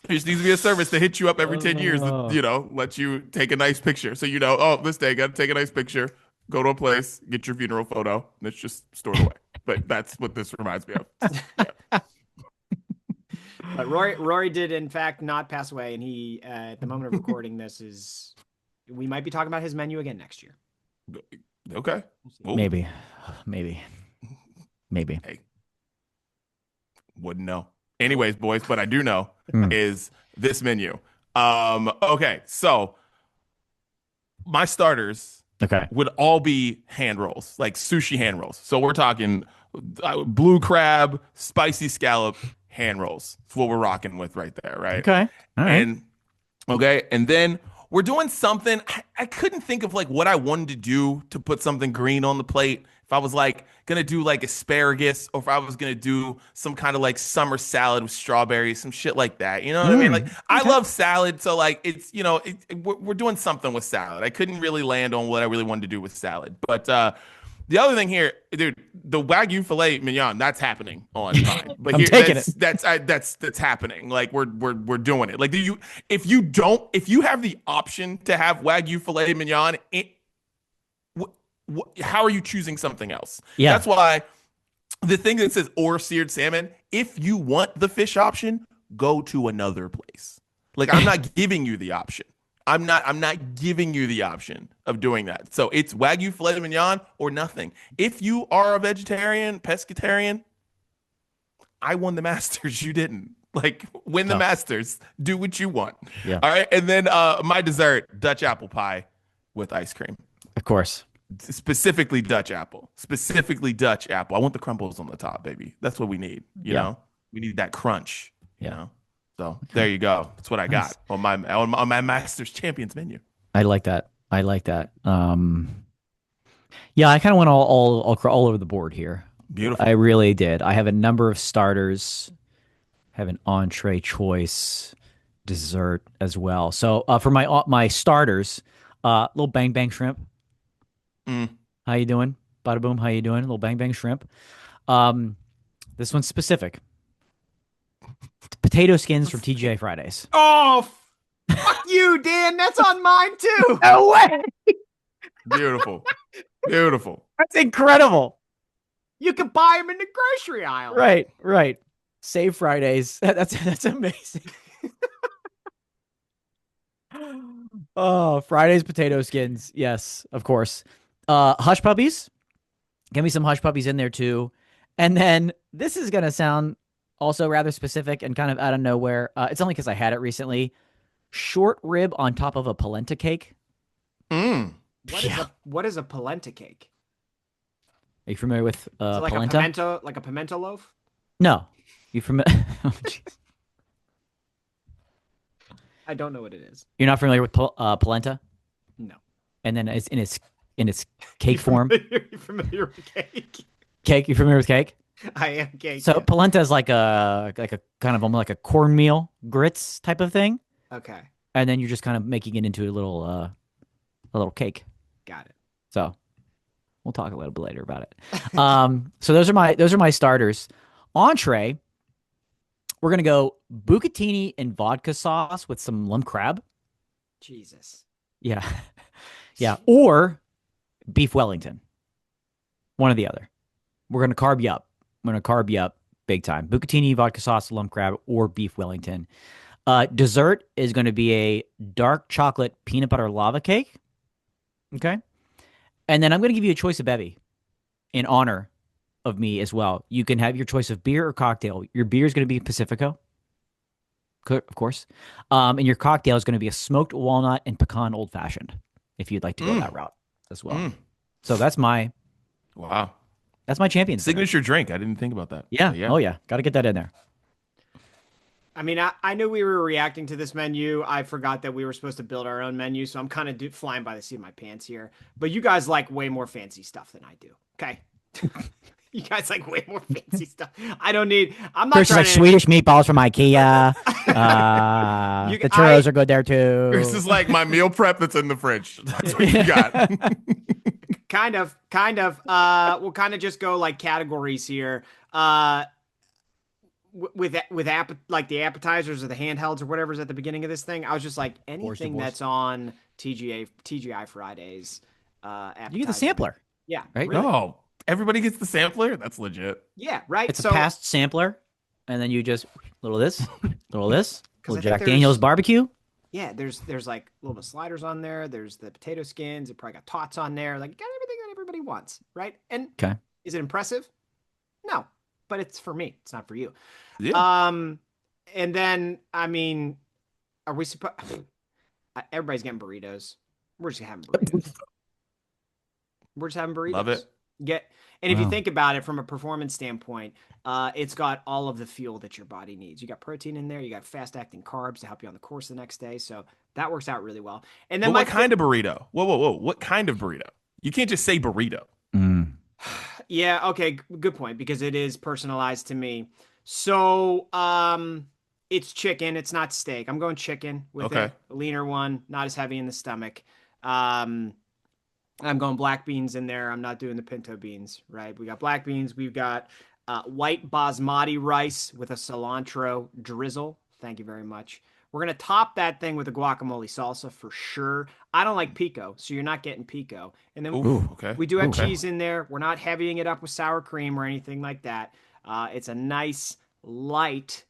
there just needs to be a service to hit you up every 10 years that, you know, let you take a nice picture. So, you know, oh, this day, got to take a nice picture, go to a place, get your funeral photo, and it's just stored away. But that's what this reminds me of. Yeah. But Rory did, in fact, not pass away. And he, at the moment of recording this, we might be talking about his menu again next year. Okay. Ooh. Maybe. Hey. Wouldn't know. Anyways, boys, what I do know is this menu. Okay, so my starters would all be hand rolls, like sushi hand rolls. So we're talking blue crab, spicy scallop hand rolls. That's what we're rocking with right there, right? Okay. All right. And then we're doing something. I couldn't think of like what I wanted to do to put something green on the plate. If I was like gonna do like asparagus, or if I was gonna do some kind of like summer salad with strawberries, some shit like that. You know what I mean? Like I love salad, so like it's, you know, we're doing something with salad. I couldn't really land on what I really wanted to do with salad, but the other thing here, dude, the Wagyu filet mignon, that's happening on mine. But here, that's happening. Like we're doing it. Like if you have the option to have Wagyu filet mignon, how are you choosing something else? Yeah. That's why the thing that says or seared salmon, if you want the fish option, go to another place. Like I'm not giving you the option. I'm not giving you the option of doing that. So it's Wagyu filet mignon or nothing. If you are a vegetarian, pescatarian, I won the Masters. You didn't. Like win the Masters. Do what you want. Yeah. All right. And then my dessert, Dutch apple pie with ice cream. Of course. Specifically Dutch apple. I want the crumbles on the top, baby. That's what we need. You know, we need that crunch. You know. So there you go. That's what I got on my Masters Champions menu. I like that. Yeah, I kind of went all over the board here. Beautiful. I really did. I have a number of starters, have an entree choice, dessert as well. So for my starters, little bang bang shrimp. How you doing? Bada boom. How you doing? Little bang bang shrimp. This one's specific. Potato skins from TGI Fridays. Oh, fuck you, Dan. That's on mine too. No way. Beautiful. That's incredible. You can buy them in the grocery aisle. Right. Save Fridays. That's amazing. Oh, Fridays potato skins. Yes, of course. Hush puppies. Give me some hush puppies in there too. And then this is gonna sound also rather specific and kind of out of nowhere. It's only because I had it recently. Short rib on top of a polenta cake. What is a polenta cake? Are you familiar with like polenta? Like a pimento loaf? No. You familiar? I don't know what it is. You're not familiar with polenta? No. and then it's in its cake form. You familiar with cake? Cake, you familiar with cake? I am cake. So Yeah. polenta is like a kind of almost like a cornmeal grits type of thing, Okay, and then you're just kind of making it into a little cake. got it. So we'll talk a little bit later about it. So those are my starters. Entree, we're gonna go bucatini and vodka sauce with some lump crab. Jesus. Yeah, yeah, or beef Wellington. One or the other. We're gonna carb you up. I'm gonna carb you up big time. Bucatini, vodka sauce, lump crab, or beef Wellington. Dessert is going to be a dark chocolate peanut butter lava cake. Okay. And then I'm going to give you a choice of bevy in honor of me as well. You can have your choice of beer or cocktail. Your beer is going to be Pacifico, of course. And your cocktail is going to be a smoked walnut and pecan old fashioned, if you'd like to go that route as well. So that's my champion signature drink. I didn't think about that. Yeah. Oh yeah. Got to get that in there. I mean, I knew we were reacting to this menu. I forgot that we were supposed to build our own menu, so I'm kind of flying by the seat of my pants here. But you guys like way more fancy stuff than I do. Okay. You guys like way more fancy stuff. I'm not Chris trying like to... Swedish meatballs from IKEA. The churros are good there too. This is like my meal prep that's in the fridge. That's what you got. Kind of. We'll kind of just go like categories here. With like the appetizers or the handhelds or whatever's at the beginning of this thing, I was just like anything that's on TGI Fridays. You get the sampler. Yeah. Right. Really. Oh, everybody gets the sampler. That's legit. Yeah. Right. It's a past sampler, and then you just little this, little Jack Daniel's barbecue. Yeah. There's like a little bit of sliders on there. There's the potato skins. It probably got tots on there. Like, got everything that everybody wants. Right. And is it impressive? No. But it's for me. It's not for you. Yeah. And then, I mean, are we supposed... Everybody's getting burritos. We're just having burritos. We're just having burritos. Love it. And if you think about it from a performance standpoint, it's got all of the fuel that your body needs. You got protein in there. You got fast-acting carbs to help you on the course the next day. So that works out really well. And then what kind of burrito? Whoa. What kind of burrito? You can't just say burrito. Yeah, okay, good point, because it is personalized to me. So, it's chicken, it's not steak. I'm going chicken with a leaner one, not as heavy in the stomach. I'm going black beans in there. I'm not doing the pinto beans, right? We got black beans. We've got white basmati rice with a cilantro drizzle. Thank you very much. We're going to top that thing with a guacamole salsa for sure. I don't like pico, so you're not getting pico. And then we do have cheese in there. We're not heavying it up with sour cream or anything like that. It's a nice, light,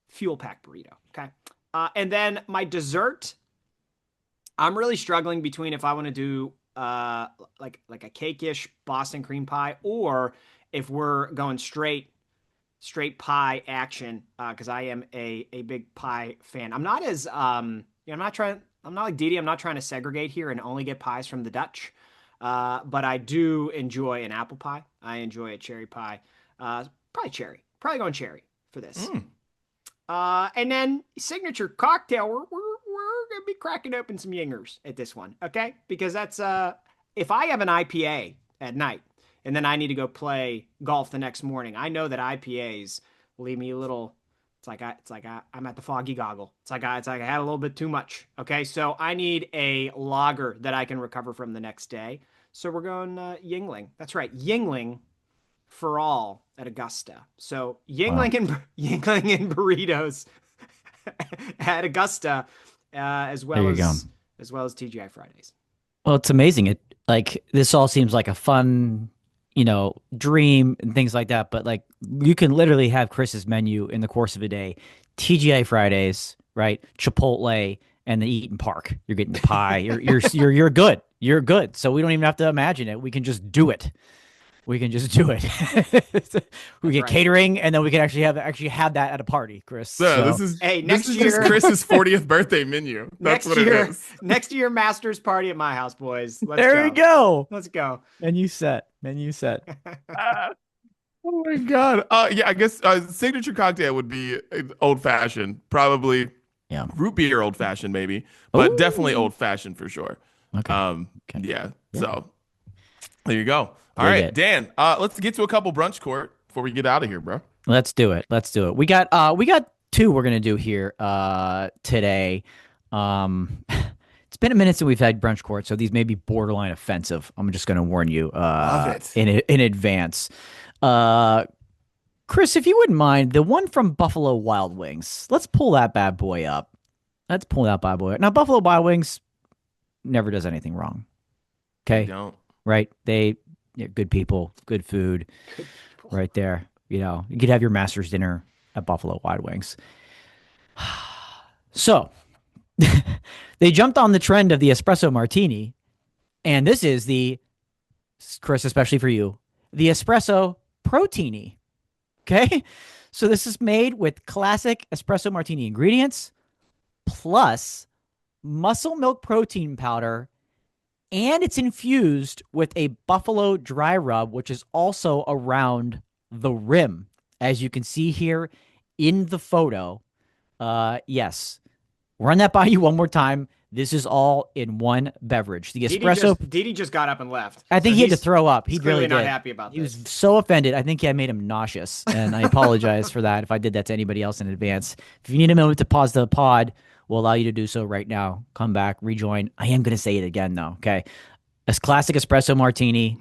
fuel-packed burrito, okay? And then my dessert, I'm really struggling between if I want to do like a cake-ish Boston cream pie, or if we're going straight pie action, because I am a big pie fan. I'm not as I'm not like Didi. I'm not trying to segregate here and only get pies from the Dutch, but I do enjoy an apple pie. I enjoy a cherry pie. Probably going cherry for this. And then signature cocktail. We're gonna be cracking open some Yingers at this one, okay? Because that's if I have an IPA at night, and then I need to go play golf the next morning, I know that IPAs leave me a little. It's like I'm at the foggy goggle. It's like I had a little bit too much. Okay, so I need a lager that I can recover from the next day. So we're going Yingling. That's right, Yingling for all at Augusta. So Yingling and burritos at Augusta, as well as TGI Fridays. Well, it's amazing. It like this all seems like a fun, dream and things like that. But like you can literally have Chris's menu in the course of a day. TGI Fridays, right? Chipotle, and the Eaton Park. You're getting the pie. You're good. You're good. So we don't even have to imagine it. We can just do it. We can just do it. We get catering, and then we can actually have that at a party, Chris. Yeah, so. Next year, just Chris's 40th birthday menu. That's what it is. Next year, Masters party at my house, boys. There you go. Let's go. Menu set. Oh my god. Yeah, I guess signature cocktail would be old fashioned. Probably Yeah. Root beer old fashioned maybe, but definitely Oh. old fashioned for sure. Okay. Okay. Yeah. Yeah. So there you go. All Dig right, it. Dan. Let's get to a couple brunch court before we get out of here, bro. Let's do it. Let's do it. We got two we're gonna do here today. It's been a minute since we've had brunch court, so these may be borderline offensive. I'm just gonna warn you Love it. in advance. Uh Chris, if you wouldn't mind, the one from Buffalo Wild Wings. Let's pull that bad boy up. Let's pull that bad boy up. Now, Buffalo Wild Wings never does anything wrong. They Okay? don't. Right? They're good people, good food right there. You could have your master's dinner at Buffalo Wild Wings. So, they jumped on the trend of the espresso martini, and this is Chris, especially for you, the espresso protini. Okay? So this is made with classic espresso martini ingredients plus muscle milk protein powder, and it's infused with a buffalo dry rub, which is also around the rim, as you can see here in the photo. Yes, run that by you one more time. This is all in one beverage. The espresso. Didi just got up and left. I think he had to throw up. He He's really clearly not did. happy about He this. was so offended. I think I made him nauseous, and I apologize for that if I did that to anybody else in advance. If you need a moment to pause the pod, we'll allow you to do so right now. Come back, rejoin. I am going to say it again, though. Okay, a classic espresso martini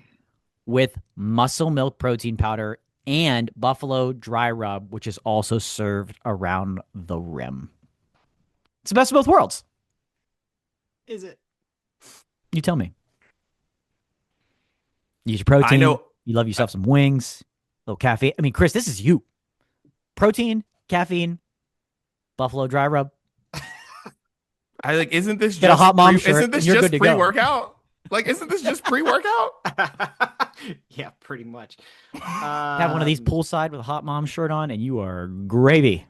with muscle milk protein powder and buffalo dry rub, which is also served around the rim. It's the best of both worlds. Is it? You tell me. Use your protein. I know. You love yourself some wings, a little caffeine. I mean, Chris, this is you. Protein, caffeine, buffalo dry rub. I like. Isn't this Get a just hot mom pre- shirt, Isn't this and you're just good to go. pre-workout? Like, isn't this just pre-workout? Yeah, pretty much. Have one of these poolside with a hot mom shirt on, and you are gravy.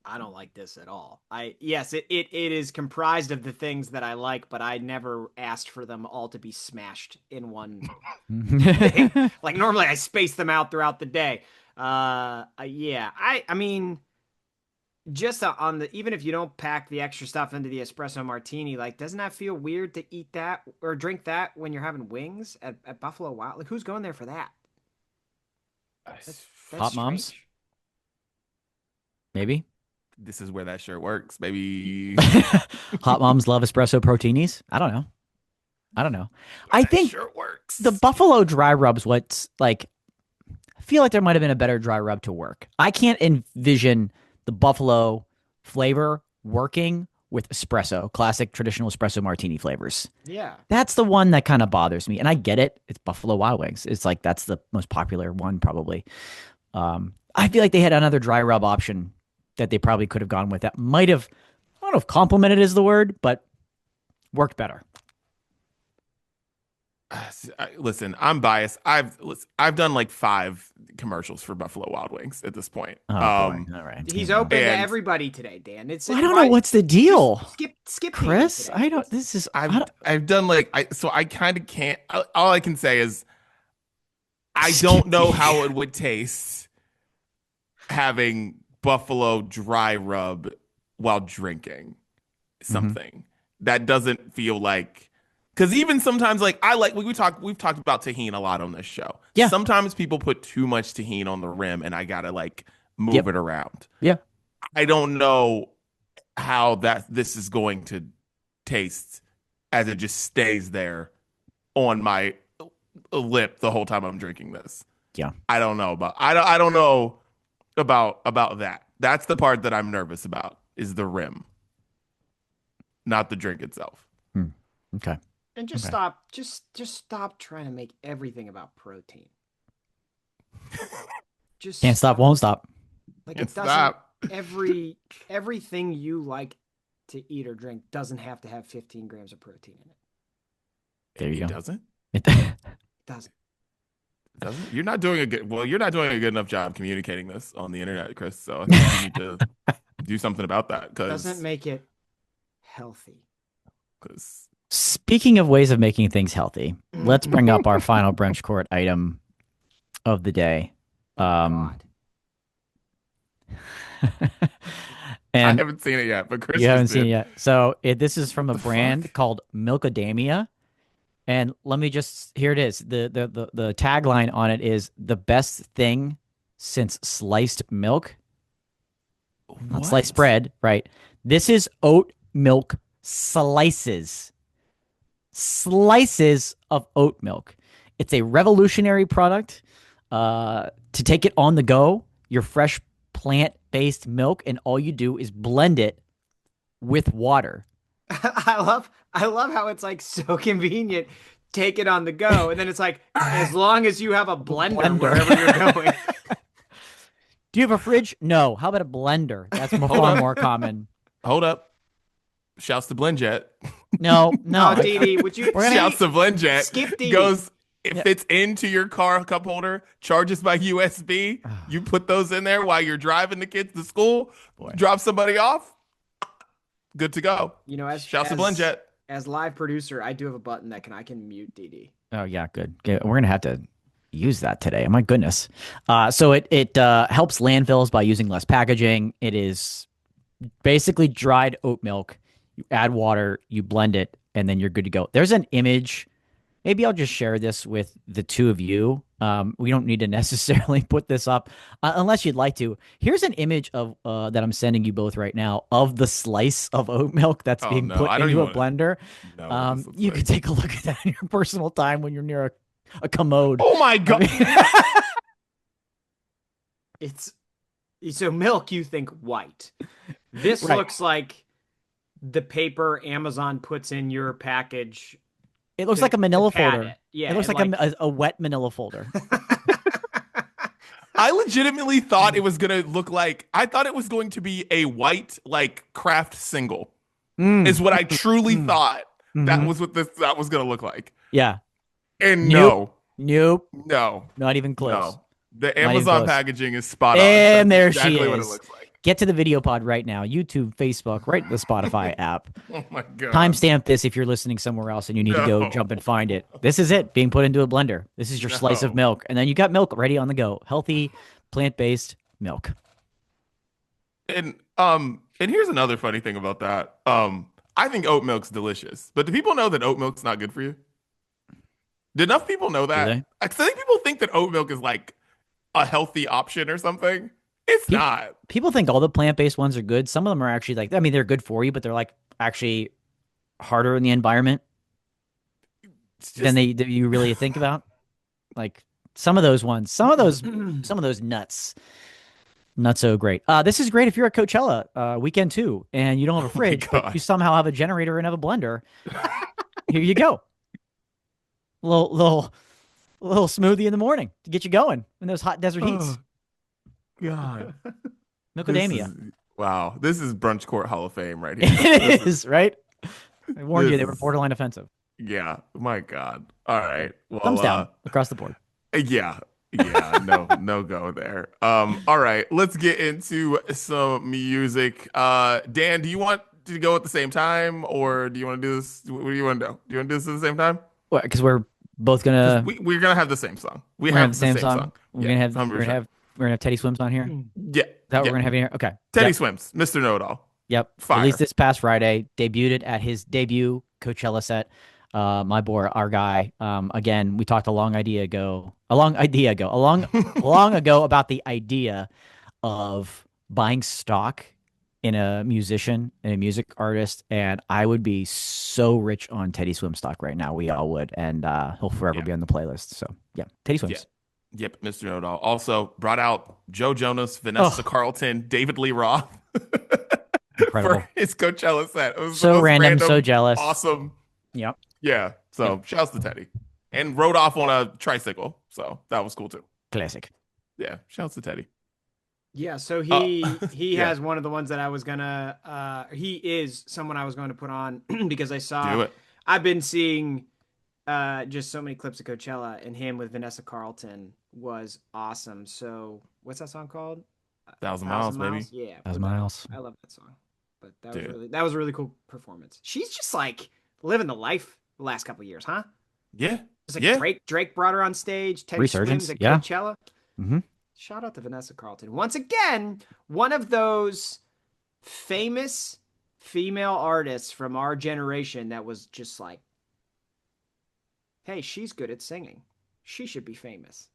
I don't like this at all. Yes, it is comprised of the things that I like, but I never asked for them all to be smashed in one thing. Like normally I space them out throughout the day. Yeah, I mean, just on the, even if you don't pack the extra stuff into the espresso martini, like, doesn't that feel weird to eat that or drink that when you're having wings at Buffalo Wild? Like, who's going there for that? That's Hot moms? strange. Maybe. This is where that shirt works, baby. Hot moms love espresso protinis. I don't know. I think shirt works. the buffalo dry rub's what's like. I feel like there might have been a better dry rub to work. I can't envision the buffalo flavor working with espresso, classic traditional espresso martini flavors. Yeah. That's the one that kind of bothers me. And I get it. It's Buffalo Wild Wings. It's like that's the most popular one probably. I feel like they had another dry rub option that they probably could have gone with that might have, I don't know if complimented is the word, but worked better. Listen, I'm biased. I've done like 5 commercials for Buffalo Wild Wings at this point. Oh, boy. All right. He's open to And- everybody today, Dan. It's I don't know what's the deal. Skip Chris, Danny today. I don't. This is. I've done like I kind of can't. All I can say is I don't know how it would taste having buffalo dry rub while drinking something that doesn't feel like, because even sometimes like we've talked about tahini a lot on this show. Yeah. Sometimes people put too much tahini on the rim and I gotta like move it around. Yeah. I don't know how this is going to taste as it just stays there on my lip the whole time I'm drinking this. Yeah. I don't know about that. That's the part that I'm nervous about, is the rim, not the drink itself. Okay. And just stop trying to make everything about protein. Just Can't stop, won't stop. Like, Can't it doesn't. stop. Everything you like to eat or drink doesn't have to have 15 grams of protein in it. There you go. It doesn't. It doesn't. Doesn't. You're not doing a good enough job communicating this on the internet, Chris. So I think you need to do something about that, Doesn't make it healthy. because Speaking of ways of making things healthy, let's bring up our final brunch court item of the day. God. And haven't seen it yet, but Chris you haven't just seen it did. yet. So this is from a brand Fuck? called Milkadamia. And let me just here it is. The tagline on it is the best thing since sliced milk. Not sliced What? bread, right? This is oat milk slices. Slices of oat milk. It's a revolutionary product. To take it on the go, your fresh plant-based milk, and all you do is blend it with water. I love how it's like so convenient. Take it on the go, and then it's like as long as you have a blender Blender. wherever you're going. Do you have a fridge? No. How about a blender? That's Hold far up. more common. Hold up. Shouts to BlendJet. No, No, no. Dee Dee, would you We're gonna- Shouts to BlendJet. skip Dee Dee? Goes, it Yeah. fits into your car cup holder, charges by USB. You put those in there while you're driving the kids to school, drop somebody off. Good to go. You know, Shouts to BlendJet. as live producer, I do have a button that I can mute Dee Dee. Oh yeah, good. We're gonna have to use that today. My goodness. So it helps landfills by using less packaging. It is basically dried oat milk. You add water, you blend it, and then you're good to go. There's an image. Maybe I'll just share this with the two of you. We don't need to necessarily put this up unless you'd like to. Here's an image of that I'm sending you both right now of the slice of oat milk that's Oh, being no, put I don't into a even blender. know what this looks You like. could take a look at that in your personal time when you're near a commode. Oh my God. It's so milk. You think white. This Right. looks like the paper Amazon puts in your package. It looks to- like a manila to pad folder. it. Yeah, it looks like a wet manila folder. I legitimately thought it was going to look like, I thought it was going to be a white, like, craft single, is what I truly thought that was what that was going to look like. Yeah. And Nope. Nope. no, Not even close. no. The even Amazon close. packaging is spot on. And That's there exactly she what it is. looks like. Get to the video pod right now. YouTube, Facebook, right to the Spotify app. Oh my God. Timestamp this if you're listening somewhere else and you need to go No. jump and find it. This is it being put into a blender. This is your slice of No. milk. And then you got milk ready on the go. Healthy, plant-based milk. And here's another funny thing about that. I think oat milk's delicious, but do people know that oat milk's not good for you? Do enough people know that? they? I think people think that oat milk is like a healthy option or something. It's not. People think all the plant-based ones are good. Some of them are actually like, I mean, they're good for you, but they're like actually harder in the environment It's than just- that you really think about. Like some of those ones, some of those nuts. Not so great. This is great if you're at Coachella weekend too, and you don't have a fridge, but God. you somehow have a generator and have a blender. Here you go. Little smoothie in the morning to get you going in those hot desert heats. God. Milkadamia. Wow. This is Brunch Court Hall of Fame right here. It is, right? I warned you this they were is- borderline offensive. Yeah. My God. All right. Well, Thumbs down across the board. Yeah. No go there. All right, let's get into some music. Dan, do you want to go at the same time, or do you want to do this? What do you want to do? Do you want to do this at the same time? What? Because we're both gonna We're gonna have the same song. we're gonna have the same song. We're gonna have 100%. Teddy Swims on here. Is Yeah. that what we're gonna have here? Okay. Teddy Yep. Swims, Mr. Know-It-All. Yep. Fire. Released this past Friday. Debuted at his debut Coachella set. My boy, our guy. Again, we talked long ago about the idea of buying stock in a musician and a music artist, and I would be so rich on Teddy Swim stock right now. We all would, and he'll forever be on the playlist. So yeah, Teddy Swims. Yep, Mr. Know-It-All. Also brought out Joe Jonas, Vanessa Carlton, David Lee Roth Incredible. for his Coachella set. It was the So most random, so jealous. awesome. Yep. Yeah. So shouts to Teddy. And rode off on a tricycle. So that was cool too. Classic. Yeah. Shouts to Teddy. Yeah, so he Yeah. has one of the ones that I was gonna he is someone I was going to put on because I Do saw it. I've been seeing just so many clips of Coachella, and him with Vanessa Carlton was awesome. So what's that song called? 1,000 miles, maybe. Yeah. That was put Miles. I love that song. But Dude. that was a really cool performance. She's just like living the life the last couple of years, huh? Yeah. It's like Yeah. Drake brought her on stage. Teddy Resurgence, Swims at yeah. Coachella. Mm-hmm. Shout out to Vanessa Carlton. Once again, one of those famous female artists from our generation that was just like, hey, she's good at singing. She should be famous.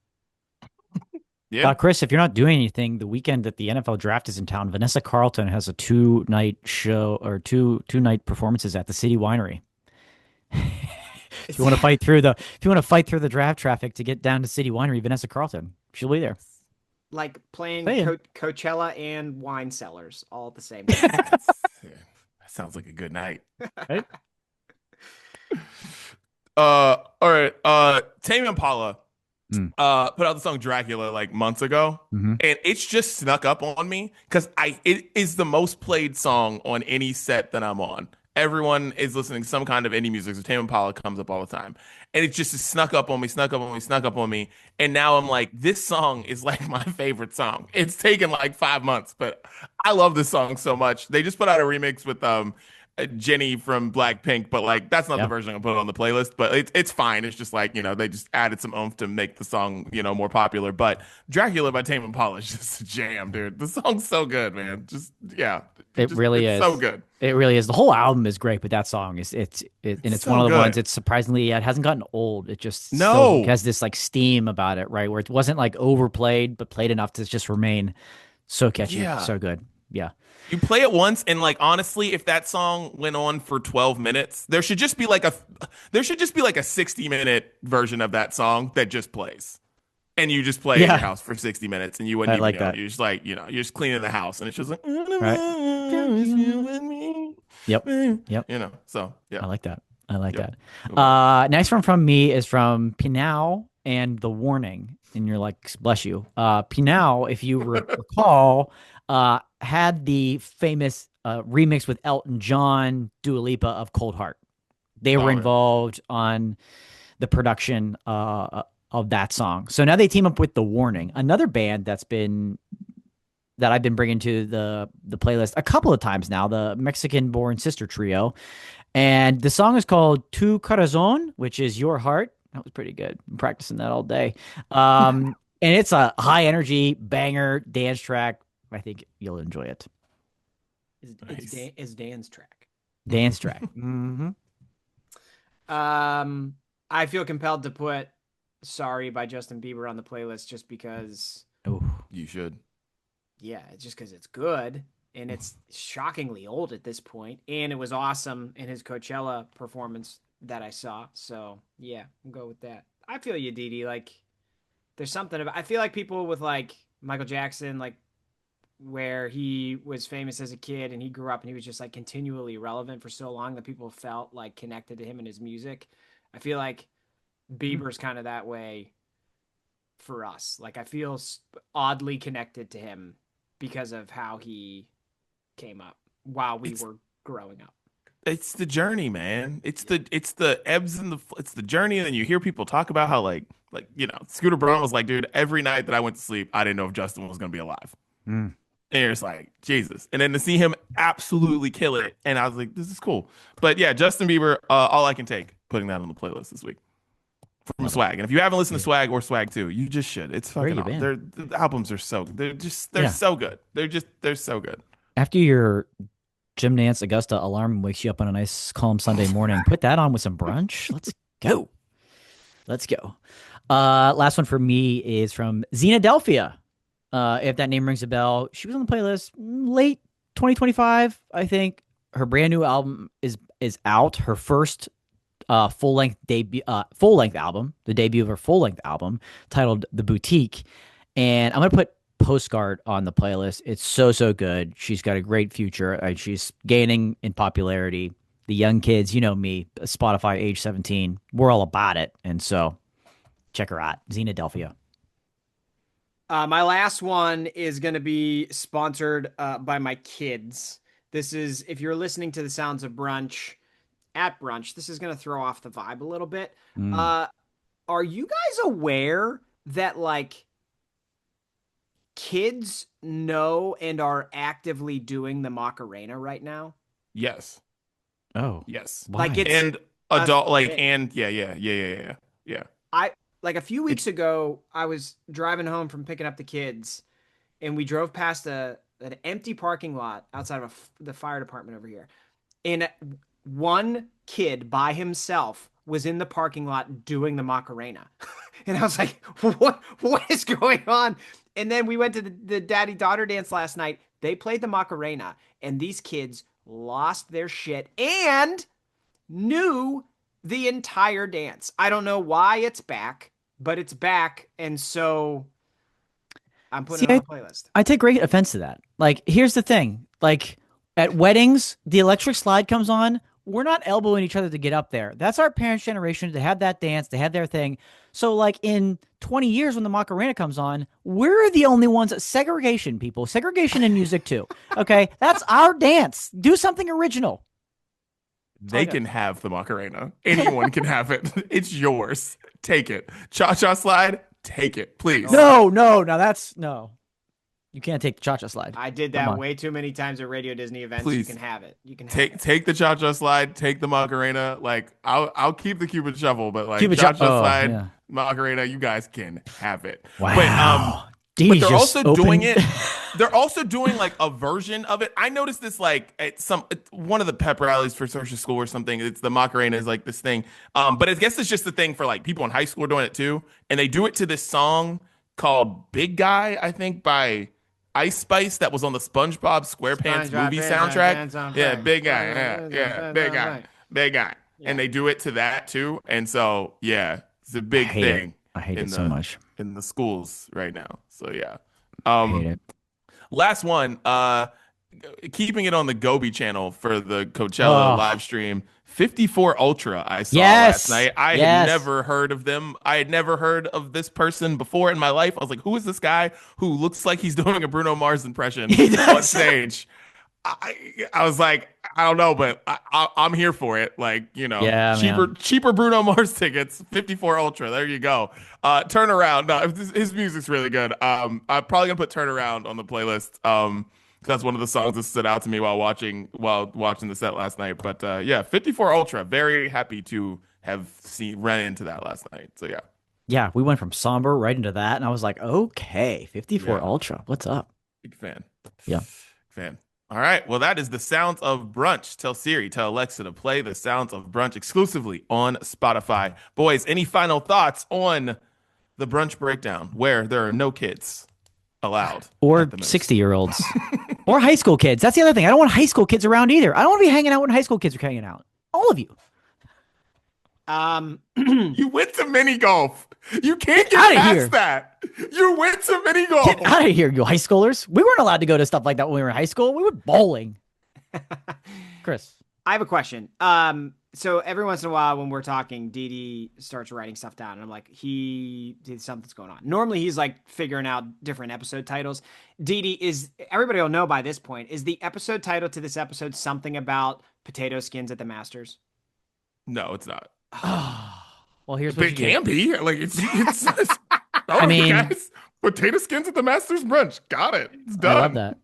Yeah. Chris, if you're not doing anything, the weekend that the NFL draft is in town, Vanessa Carlton has a two-night show or two-night performances at the City Winery. If you want to fight through the draft traffic to get down to City Winery, Vanessa Carlton, she'll be there. Like playing Saying. Coachella and wine cellars all at the same time. Yeah, that sounds like a good night. Right? All right. Tame Impala Mm. put out the song Dracula like months ago, Mm-hmm. and it's just snuck up on me because it is the most played song on any set that I'm on. Everyone is listening to some kind of indie music, so Tame Impala comes up all the time, and it just snuck up on me, snuck up on me, snuck up on me, and now I'm like, this song is like my favorite song. It's taken like 5 months, but I love this song so much. They just put out a remix with Jenny from Blackpink, but like that's not the version I'm gonna put on the playlist. But it's fine. It's just like, they just added some oomph to make the song more popular. But Dracula by Tame Impala is just a jam, dude. The song's so good, man. It really is so good. It really is. The whole album is great, but that song is it's so one of the good. ones. It's surprisingly it hasn't gotten old. It just No. still has this like steam about it, right? Where it wasn't like overplayed, but played enough to just remain so catchy, Yeah. so good. Yeah. You play it once, and like honestly, if that song went on for 12 minutes, there should just be like a 60-minute version of that song that just plays. And you just play in your house for 60 minutes, and you wouldn't I even like know. that. You're just like, you're just cleaning the house, and it's just like, Yep. So yeah. I like that. I like Yep. that. Next one from me is from Pinau and The Warning. And you're like, bless you. Pinau, if you recall, had the famous remix with Elton John, Dua Lipa of Cold Heart. They were involved on the production of that song. So now they team up with The Warning, another band that I've been bringing to the playlist a couple of times now, the Mexican-born sister trio. And the song is called Tu Corazón, which is Your Heart. That was pretty good. I'm practicing that all day. And it's a high-energy banger dance track. I think you'll enjoy it. It's Dan's track. Dance track. Mm-hmm. I feel compelled to put Sorry by Justin Bieber on the playlist just because. Oh, you should. Yeah, just because it's good and it's shockingly old at this point, and it was awesome in his Coachella performance that I saw. So yeah, I'll go with that. I feel you, Didi. Like, there's something about. I feel like people with like Michael Jackson, like where he was famous as a kid and he grew up and he was just like continually relevant for so long that people felt like connected to him and his music. I feel like Bieber's kind of that way for us. Like, I feel oddly connected to him because of how he came up while we were growing up. It's the journey, man. It's the ebbs and it's the journey. And then you hear people talk about how like Scooter Braun was like, dude, every night that I went to sleep, I didn't know if Justin was gonna be alive. Mm. And you're just like, Jesus. And then to see him absolutely kill it, and I was like, this is cool. But yeah, Justin Bieber, all I can take, putting that on the playlist this week from Swag. And if you haven't listened to Swag or Swag 2, you just should. It's fucking the albums are so good. They're so good. They're so good. After your Gym Nance Augusta alarm wakes you up on a nice calm Sunday morning, put that on with some brunch. Let's go. Last one for me is from Xenadelphia. If that name rings a bell, she was on the playlist late 2025, I think. Her brand new album is out. Her first full length album, the debut of her full length album, titled The Boutique. And I'm gonna put Postcard on the playlist. It's so good. She's got a great future. She's gaining in popularity. The young kids, you know me, Spotify age 17, we're all about it. And so check her out, Xenadelphia. My last one is going to be sponsored by my kids. This is, if you're listening to the sounds of Brunch at Brunch, this is going to throw off the vibe a little bit. Are you guys aware that like kids know and are actively doing the Macarena right now? Yes. Oh. Yes. Why? Like it's and adult like and yeah. Like a few weeks ago, I was driving home from picking up the kids, and we drove past a an empty parking lot outside of the fire department over here. And one kid by himself was in the parking lot doing the Macarena. And I was like, what is going on? And then we went to the daddy-daughter dance last night. They played the Macarena, and these kids lost their shit and knew the entire dance. I don't know why it's back, but it's back, and so I'm putting it on the playlist. I take great offense to that. Like, here's the thing. Like, at weddings, the electric slide comes on. We're not elbowing each other to get up there. That's our parents' generation to have that dance, to have their thing. So, like, in 20 years when the Macarena comes on, we're the only ones. Segregation, people. Segregation in music, too. Okay? That's our dance. Do something original. They can have the Macarena. Anyone can have it. It's yours. Take it. Cha-cha slide, take it, please. No. Now that's no. You can't take the cha-cha slide. I did that way too many times at Radio Disney events. Please. You can have it. You can take the cha-cha slide, take the Macarena. Like I'll keep the Cupid shuffle, but like cha-cha slide, Macarena, you guys can have it. Wow. But they're also doing it. They're also doing like a version of it. I noticed this like at one of the pep rallies for social school or something. It's the Macarena is like this thing. But I guess it's just the thing for like people in high school are doing it too. And they do it to this song called Big Guy, I think, by Ice Spice that was on the SpongeBob SquarePants movie soundtrack. Yeah, Big Guy. Yeah, Big Guy. Yeah. And they do it to that too. And so, yeah, it's a big thing. I hate it so much in the schools right now. So yeah. I hate it. Last one, keeping it on the Gobi channel for the Coachella live stream. 54 Ultra I saw last night. I had never heard of them. I had never heard of this person before in my life. I was like, who is this guy who looks like he's doing a Bruno Mars impression on stage? I was like, I don't know, but I'm here for it. Like, you know, cheaper Bruno Mars tickets, 54 Ultra. There you go. Turnaround. No, his music's really good. I'm probably gonna put Turnaround on the playlist. That's one of the songs that stood out to me while watching the set last night. But yeah, 54 Ultra. Very happy to have ran into that last night. So yeah. Yeah, we went from somber right into that, and I was like, okay, 54 Ultra. What's up? Big fan. Yeah. Fan. All right. Well, that is the Sounds of Brunch. Tell Siri, tell Alexa to play the Sounds of Brunch exclusively on Spotify. Boys, any final thoughts on the Brunch Breakdown where there are no kids allowed? Or 60-year-olds. Or high school kids. That's the other thing. I don't want high school kids around either. I don't want to be hanging out when high school kids are hanging out. All of you. You went to mini golf. You can't get past that. You went to mini golf. Get out of here, you high schoolers. We weren't allowed to go to stuff like that when we were in high school. We went bowling. Chris. I have a question. So every once in a while when we're talking, Didi starts writing stuff down. And I'm like, something's going on. Normally he's like figuring out different episode titles. Didi everybody will know by this point, is the episode title to this episode something about potato skins at the Masters? No, it's not. Well, here's what it can be. Like it's I mean, guys, potato skins at the Masters brunch. Got it. It's done.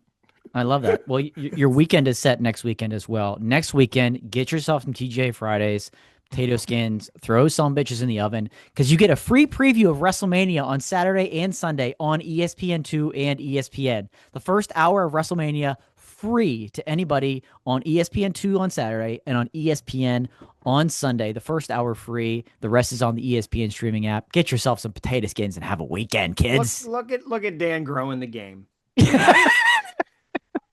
I love that. Well, your weekend is set next weekend as well. Next weekend, get yourself some TGI Fridays, potato skins, throw some bitches in the oven, because you get a free preview of WrestleMania on Saturday and Sunday on ESPN2 and ESPN. The first hour of WrestleMania free to anybody on ESPN2 on Saturday and on ESPN on Sunday. The first hour free. The rest is on the ESPN streaming app. Get yourself some potato skins and have a weekend, kids. Look at Dan growing the game.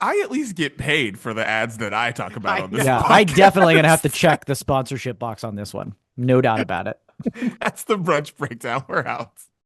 I at least get paid for the ads that I talk about on this podcast. I definitely going to have to check the sponsorship box on this one. No doubt about it. That's the Brunch Breakdown. We're out.